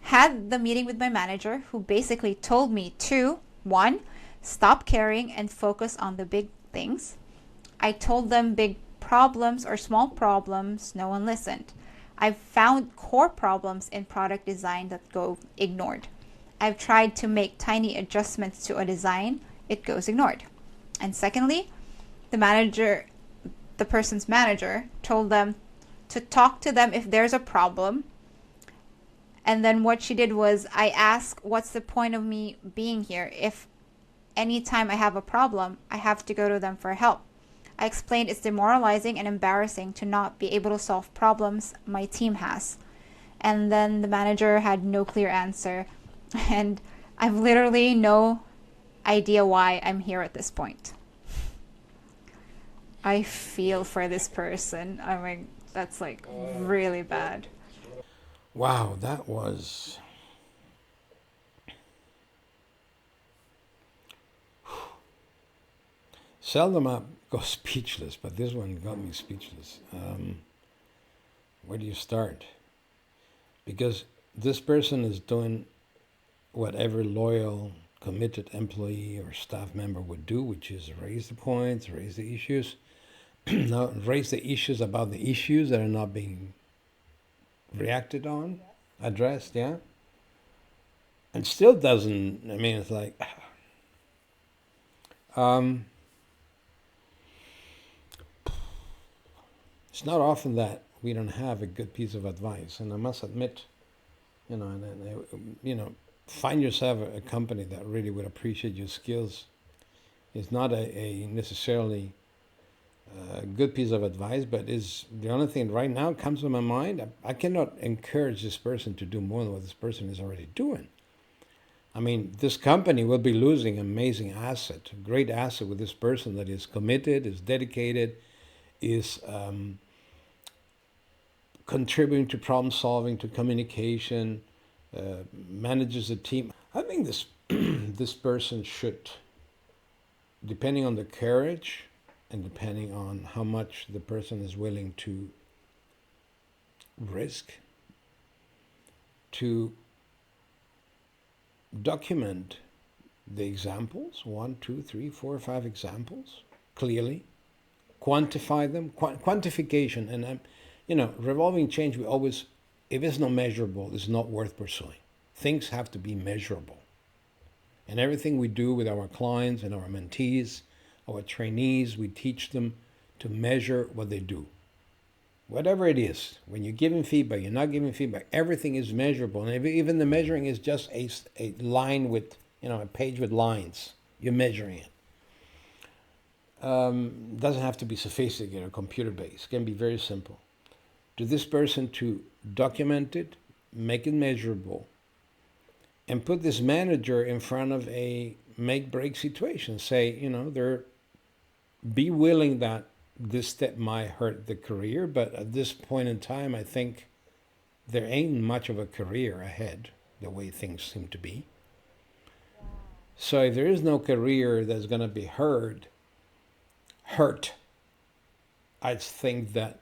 Had the meeting with my manager, who basically told me to, 1, stop caring and focus on the big things. I told them big problems or small problems, no one listened. I've found core problems in product design that go ignored. I've tried to make tiny adjustments to a design, it goes ignored. And secondly, the person's manager told them to talk to them if there's a problem. And then what she did was, I asked, what's the point of me being here if anytime I have a problem, I have to go to them for help? I explained it's demoralizing and embarrassing to not be able to solve problems my team has. And then the manager had no clear answer. And I've literally no idea why I'm here at this point. I feel for this person. I mean, that's like really bad. Wow, that was... Seldom I go speechless, but this one got me speechless. Where do you start? Because this person is doing what every loyal, committed employee or staff member would do, which is raise the points, raise the issues. Now, raise the issues about the issues that are not being reacted on, addressed, yeah? and still doesn't. I mean, it's like, um, it's not often that we don't have a good piece of advice. And I must admit, find yourself a company that really would appreciate your skills. It's not a necessarily good piece of advice, but is the only thing right now comes to my mind. I cannot encourage this person to do more than what this person is already doing. I mean, this company will be losing an amazing asset, a great asset with this person that is committed, is dedicated, is contributing to problem solving, to communication, manages a team. I think this this person should, depending on the courage and depending on how much the person is willing to risk, to document the examples, 1, 2, 3, 4, 5 examples, clearly, quantify them, quantification, and revolving change, we always, if it's not measurable, it's not worth pursuing. Things have to be measurable. And everything we do with our clients and our mentees, our trainees, we teach them to measure what they do. Whatever it is, when you're giving feedback, you're not giving feedback, everything is measurable. And even the measuring is just a line with, a page with lines. You're measuring it. Doesn't have to be sophisticated or computer-based. It can be very simple. To this person to document it, make it measurable, and put this manager in front of a make-break situation. Say, be willing that this step might hurt the career, but at this point in time, I think there ain't much of a career ahead, the way things seem to be. So if there is no career that's going to be hurt, I think that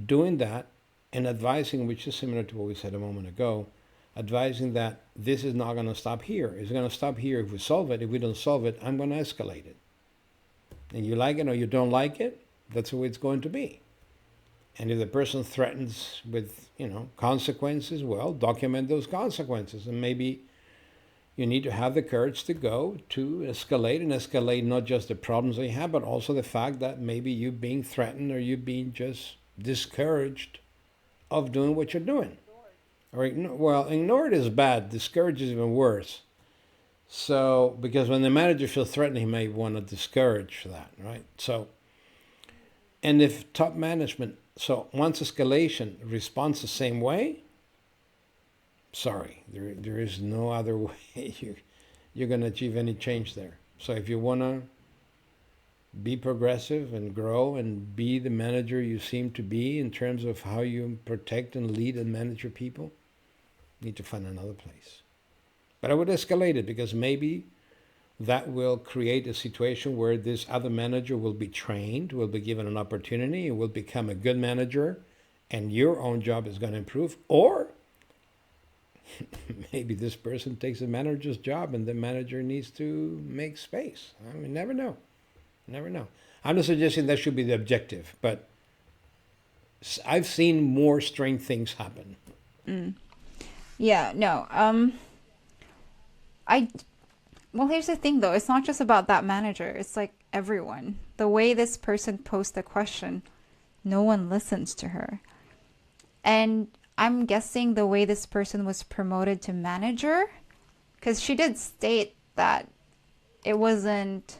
doing that and advising, which is similar to what we said a moment ago, advising that this is not going to stop here. It's going to stop here if we solve it. If we don't solve it, I'm going to escalate it. And you like it or you don't like it, that's the way it's going to be. And if the person threatens with, consequences, well, document those consequences. And maybe you need to have the courage to go to escalate, and escalate not just the problems they have, but also the fact that maybe you being threatened or you being just discouraged of doing what you're doing. Or ignored is bad. Discouraged is even worse. So, because when the manager feels threatened, he may want to discourage that, right? So, and if top management, so once escalation responds the same way, sorry, there is no other way you're going to achieve any change there. So if you want to be progressive and grow and be the manager you seem to be in terms of how you protect and lead and manage your people, you need to find another place. But I would escalate it, because maybe that will create a situation where this other manager will be trained, will be given an opportunity, and will become a good manager, and your own job is going to improve. Or maybe this person takes the manager's job and the manager needs to make space. I mean, never know. Never know. I'm not suggesting that should be the objective, but I've seen more strange things happen. Yeah, no. Well, here's the thing though. It's not just about that manager. It's like everyone. The way this person posed the question, no one listens to her. And I'm guessing the way this person was promoted to manager, because she did state that it wasn't,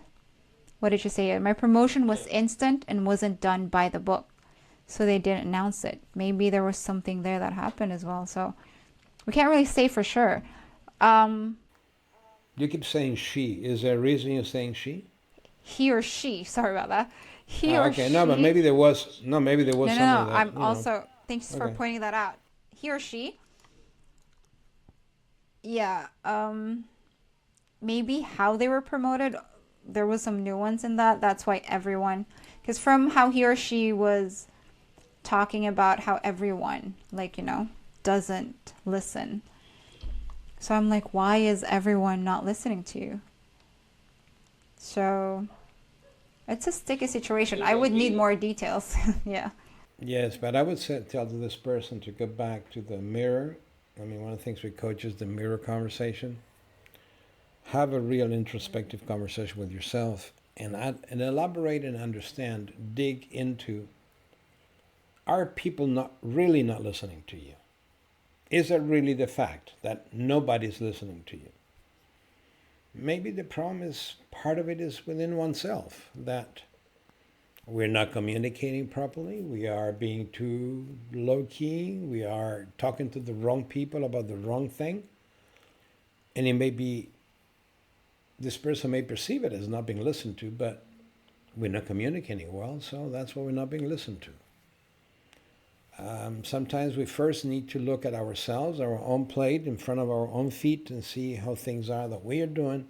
what did she say? My promotion was instant and wasn't done by the book. So they didn't announce it. Maybe there was something there that happened as well. So we can't really say for sure. You keep saying she. Is there a reason you're saying she? He or she. Sorry about that. He or okay, she. no, but maybe there was. No, maybe there was No, something. no. That, I'm also. Thanks for Okay. pointing that out. He or she. Yeah. Maybe how they were promoted, there was some nuance in that. That's why everyone, because from how he or she was talking about how everyone, doesn't listen. So I'm like, why is everyone not listening to you? So it's a sticky situation. I would need more details. Yeah. Yes, but I would tell this person to go back to the mirror I mean, one of the things we coach is the mirror conversation. Have a real introspective conversation with yourself and elaborate and understand, dig into, are people not really not listening to you? Is it really the fact that nobody's listening to you? Maybe the problem is, part of it is within oneself, that we're not communicating properly, we are being too low-key, we are talking to the wrong people about the wrong thing, and it may be, this person may perceive it as not being listened to, but we're not communicating well, so that's why we're not being listened to. Sometimes we first need to look at ourselves, our own plate in front of our own feet, and see how things are that we are doing,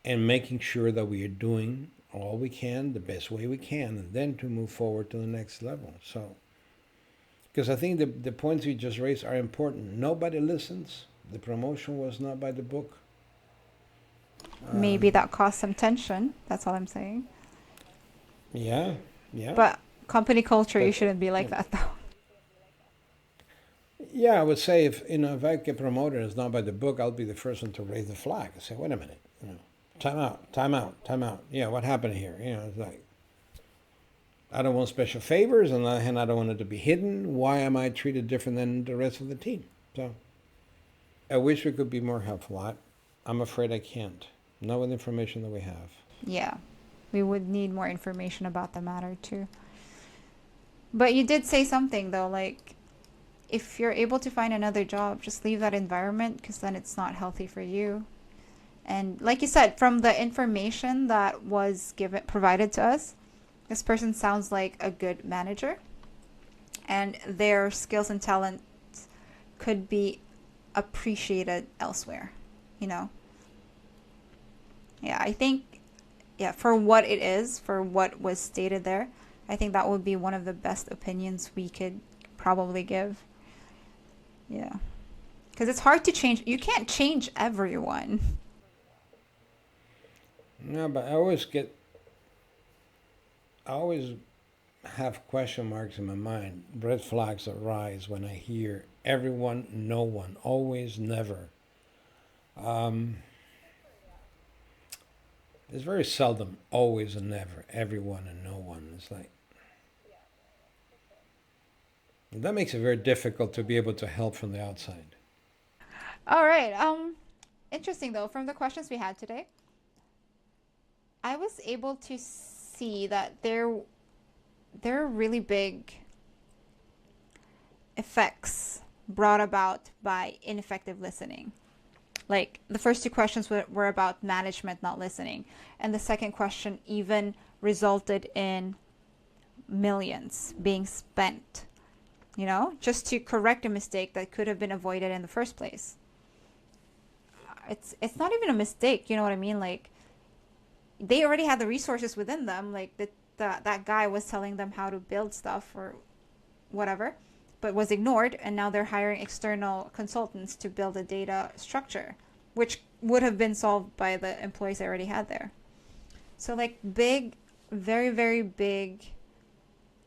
and making sure that we are doing all we can the best way we can, and then to move forward to the next level. So, because I think the points you just raised are important. Nobody listens. The promotion was not by the book. Maybe that caused some tension. That's all I'm saying. Yeah. But company culture, you But shouldn't be like that, though. yeah, I would say if I get promoted and it's not by the book, I'll be the first one to raise the flag and say, wait a minute, time out. Yeah, what happened here? It's like, I don't want special favors, and I don't want it to be hidden. Why am I treated different than the rest of the team? So I wish we could be more helpful. I'm afraid I can't. Not with the information that we have. Yeah, we would need more information about the matter, too. But you did say something, though, like, if you're able to find another job, just leave that environment, because then it's not healthy for you. And like you said, from the information that was provided to us, this person sounds like a good manager, and their skills and talents could be appreciated elsewhere, Yeah, I think, for what it is, for what was stated there, I think that would be one of the best opinions we could probably give. Yeah. Because it's hard to change. You can't change everyone. No, but I always have question marks in my mind, red flags that rise when I hear everyone, no one, always, never. It's very seldom always and never, everyone and no one. It's like, that makes it very difficult to be able to help from the outside. All right. Interesting though, from the questions we had today, I was able to see that there are really big effects brought about by ineffective listening. Like, the first two questions were about management not listening, and the second question even resulted in millions being spent, just to correct a mistake that could have been avoided in the first place. It's not even a mistake, you know what I mean? Like, they already had the resources within them. Like, that guy was telling them how to build stuff or whatever, but was ignored, and now they're hiring external consultants to build a data structure, which would have been solved by the employees they already had there. So, like, big, very, very big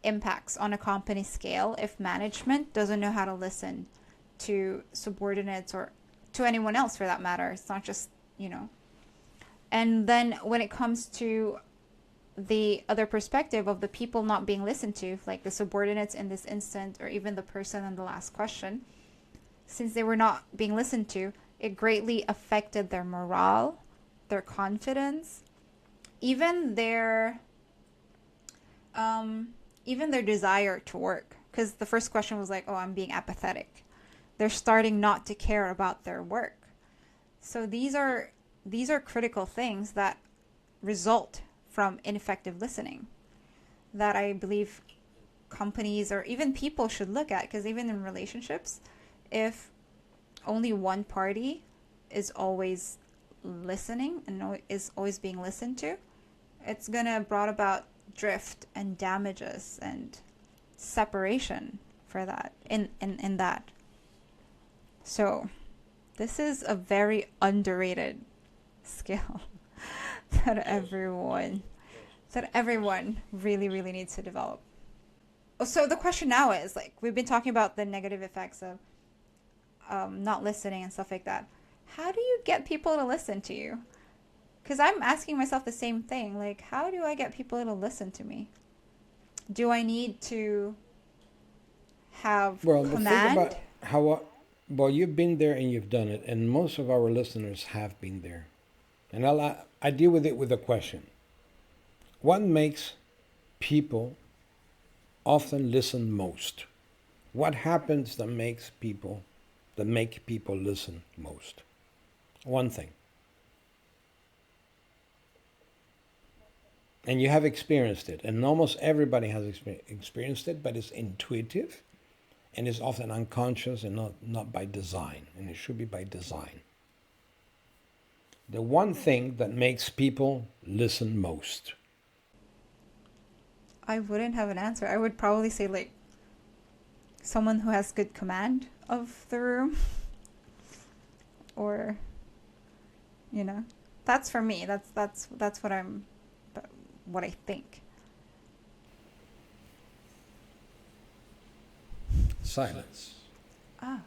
impacts on a company scale if management doesn't know how to listen to subordinates or to anyone else for that matter. It's not just, And then when it comes to the other perspective of the people not being listened to, like the subordinates in this instant, or even the person in the last question, since they were not being listened to, it greatly affected their morale, their confidence, even their desire to work. Because the first question was like, oh, I'm being apathetic. They're starting not to care about their work. So these are critical things that result from ineffective listening that I believe companies or even people should look at. Because even in relationships, if only one party is always listening and is always being listened to, it's gonna brought about drift and damages and separation for that in that. So this is a very underrated skill that everyone really, really needs to develop. So the question now is, like, we've been talking about the negative effects of not listening and stuff like that. How do you get people to listen to you? Because I'm asking myself the same thing. Like, how do I get people to listen to me? Do I need to have Well, but think command? about how, well, you've been there and you've done it, and most of our listeners have been there. And I deal with it with a question. What makes people often listen most? What happens that make people listen most? One thing. And you have experienced it, and almost everybody has experienced it, but it's intuitive, and it's often unconscious and not by design, and it should be by design. The one thing that makes people listen most. I wouldn't have an answer. I would probably say like someone who has good command of the room, or that's for me. That's what I think. Silence. Ah,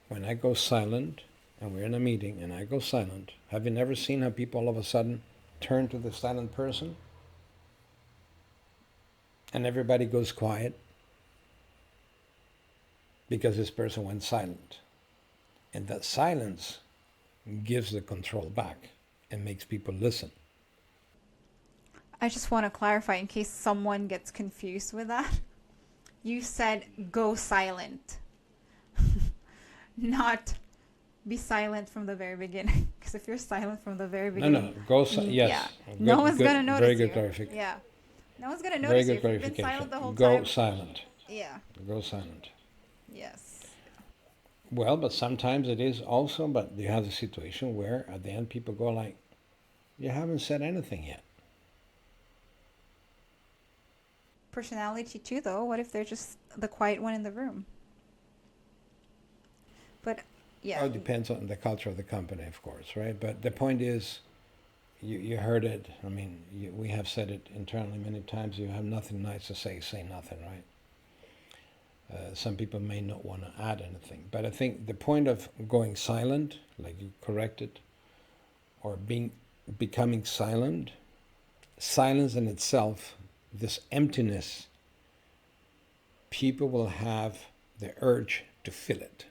When I go silent, and we're in a meeting, and I go silent, have you never seen how people all of a sudden turn to the silent person? And everybody goes quiet because this person went silent. And that silence gives the control back and makes people listen. I just want to clarify in case someone gets confused with that. You said go silent, not be silent from the very beginning. Because if you're silent from the very beginning, Go yes. yeah, Good, no one's good, gonna notice very good you. clarification. Yeah, no one's gonna Very notice you good if you've been clarification. silent the whole Go time. silent. Yeah. Go silent. Yes. Well, but sometimes it is also, but you have the situation where at the end people go like, you haven't said anything yet. Personality too, though. What if they're just the quiet one in the room? But yeah. Oh, it depends on the culture of the company, of course, right? But the point is, you heard it. I mean, we have said it internally many times. You have nothing nice to say nothing, right? Some people may not want to add anything. But I think the point of going silent, like you corrected, or becoming silent, silence in itself, this emptiness, people will have the urge to fill it.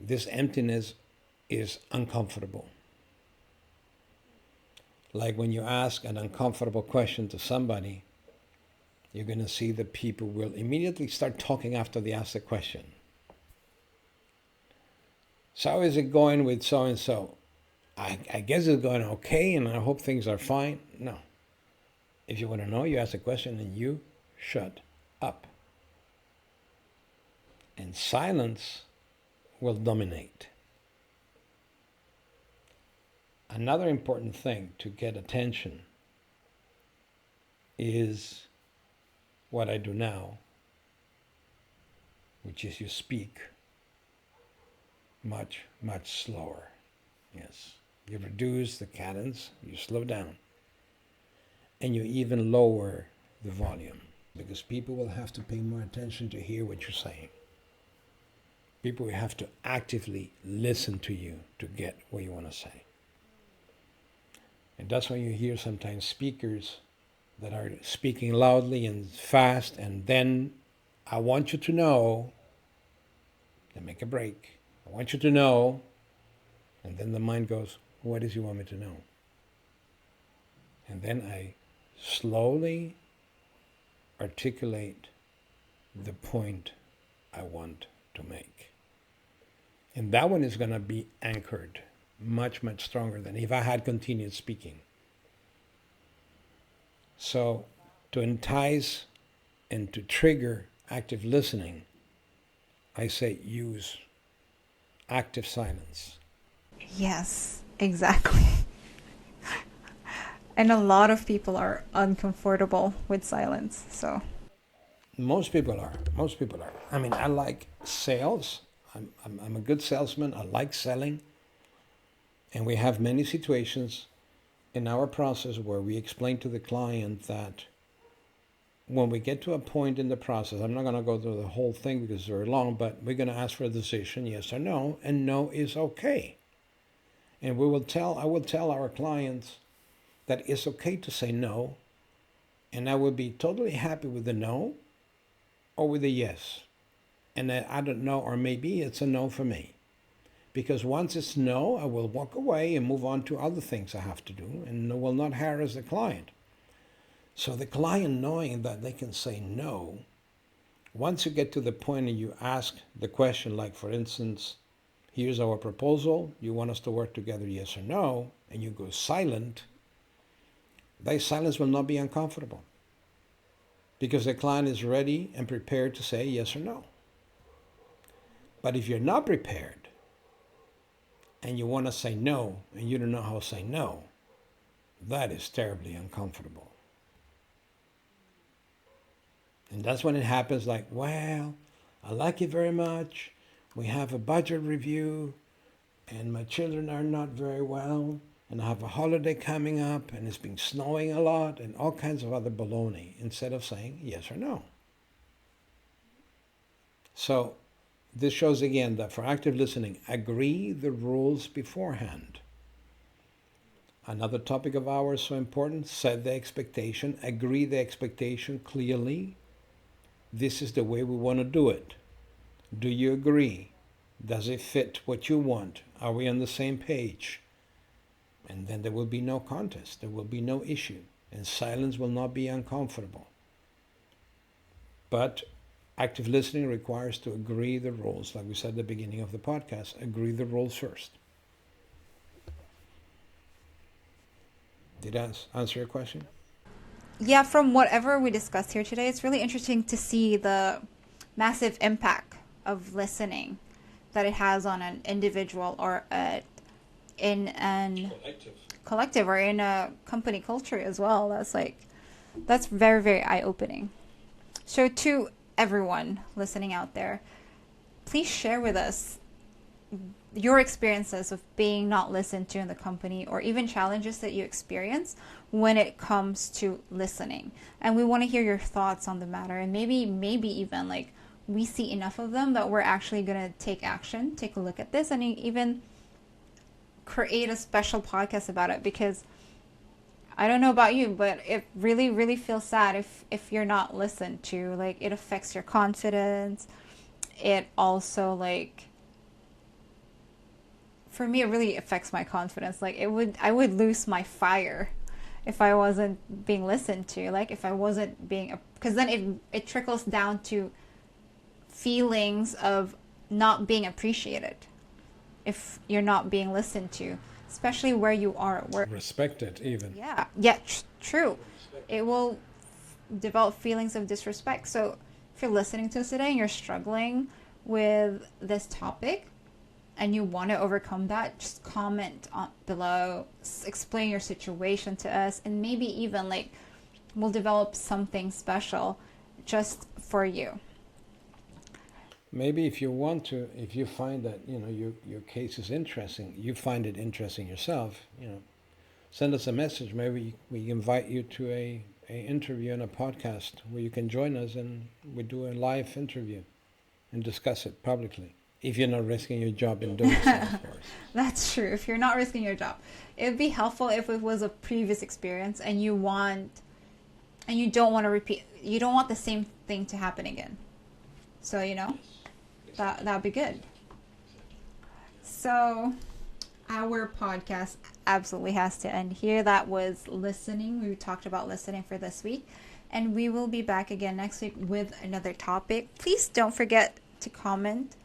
This emptiness is uncomfortable. Like when you ask an uncomfortable question to somebody, you're going to see that people will immediately start talking after they ask the question. So how is it going with so-and-so? I guess it's going okay, and I hope things are fine. No. If you want to know, you ask a question and you shut up. And silence will dominate. Another important thing to get attention is what I do now, which is you speak much, much slower. Yes. You reduce the cadence, you slow down, and you even lower the volume, because people will have to pay more attention to hear what you're saying. People will have to actively listen to you to get what you want to say. And that's why you hear sometimes speakers that are speaking loudly and fast, and then I want you to know, they make a break. I want you to know, and then the mind goes, what does he want me to know? And then I slowly articulate the point I want to make. And that one is going to be anchored much, much stronger than if I had continued speaking. So to entice and to trigger active listening, I say use active silence. Yes, exactly. And a lot of people are uncomfortable with silence. So Most people are. I mean, I like sales. I'm a good salesman. I like selling. And we have many situations in our process where we explain to the client that when we get to a point in the process, I'm not going to go through the whole thing because it's very long, but we're going to ask for a decision, yes or no, and no is okay. And I will tell our clients that it's okay to say no, and I will be totally happy with the no or with the yes. And I don't know, or maybe it's a no for me. Because once it's no, I will walk away and move on to other things I have to do and will not harass the client. So the client knowing that they can say no, once you get to the point and you ask the question, like for instance, here's our proposal, you want us to work together, yes or no, and you go silent, that silence will not be uncomfortable because the client is ready and prepared to say yes or no. But if you're not prepared and you want to say no and you don't know how to say no, that is terribly uncomfortable. And that's when it happens like, well, I like you very much. We have a budget review and my children are not very well and I have a holiday coming up and it's been snowing a lot and all kinds of other baloney instead of saying yes or no. So this shows again that for active listening, agree the rules beforehand. Another topic of ours so important, set the expectation, agree the expectation clearly. This is the way we want to do it. Do you agree? Does it fit what you want? Are we on the same page? And then there will be no contest. There will be no issue. And silence will not be uncomfortable. But active listening requires to agree the rules. Like we said at the beginning of the podcast, agree the rules first. Did I answer your question? Yeah, from whatever we discussed here today, it's really interesting to see the massive impact of listening that it has on an individual or in an collective or in a company culture as well. That's very, very eye-opening. So to everyone listening out there, please share with us your experiences of being not listened to in the company or even challenges that you experience when it comes to listening. And we want to hear your thoughts on the matter, and maybe even like we see enough of them that we're actually going to take action, take a look at this, and even create a special podcast about it. Because I don't know about you, but it really, really feels sad if you're not listened to. Like, it affects your confidence. It also, like, for me, it really affects my confidence. Like, I would lose my fire if I wasn't being listened to. Like, if I wasn't being, because then it trickles down to feelings of not being appreciated if you're not being listened to, especially where you are at work. Respected even. Yeah, true. It will develop feelings of disrespect. So if you're listening to us today and you're struggling with this topic and you want to overcome that, just comment below, explain your situation to us, and maybe even like we'll develop something special just for you. Maybe if you want to, if you find that, your case is interesting, you find it interesting yourself, send us a message. Maybe we invite you to a interview and a podcast where you can join us and we do a live interview and discuss it publicly. If you're not risking your job in doing so, of course. That's true. If you're not risking your job, it would be helpful if it was a previous experience and you don't want to repeat. You don't want the same thing to happen again. So that would be good. So our podcast absolutely has to end here. That was listening. We talked about listening for this week, and we will be back again next week with another topic. Please don't forget to comment,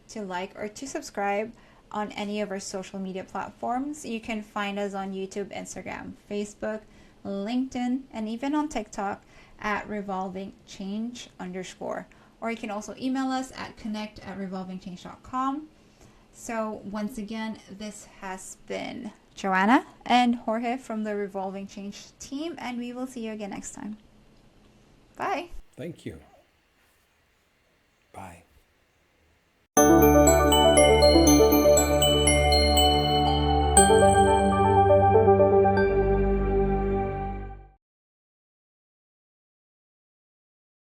to like, or to subscribe on any of our social media platforms. You can find us on YouTube, Instagram, Facebook, LinkedIn, and even on TikTok at revolvingchange_. Or you can also email us at connect@revolvingchange.com. So once again, this has been Joanna and Jorge from the Revolving Change team, and we will see you again next time. Bye. Thank you.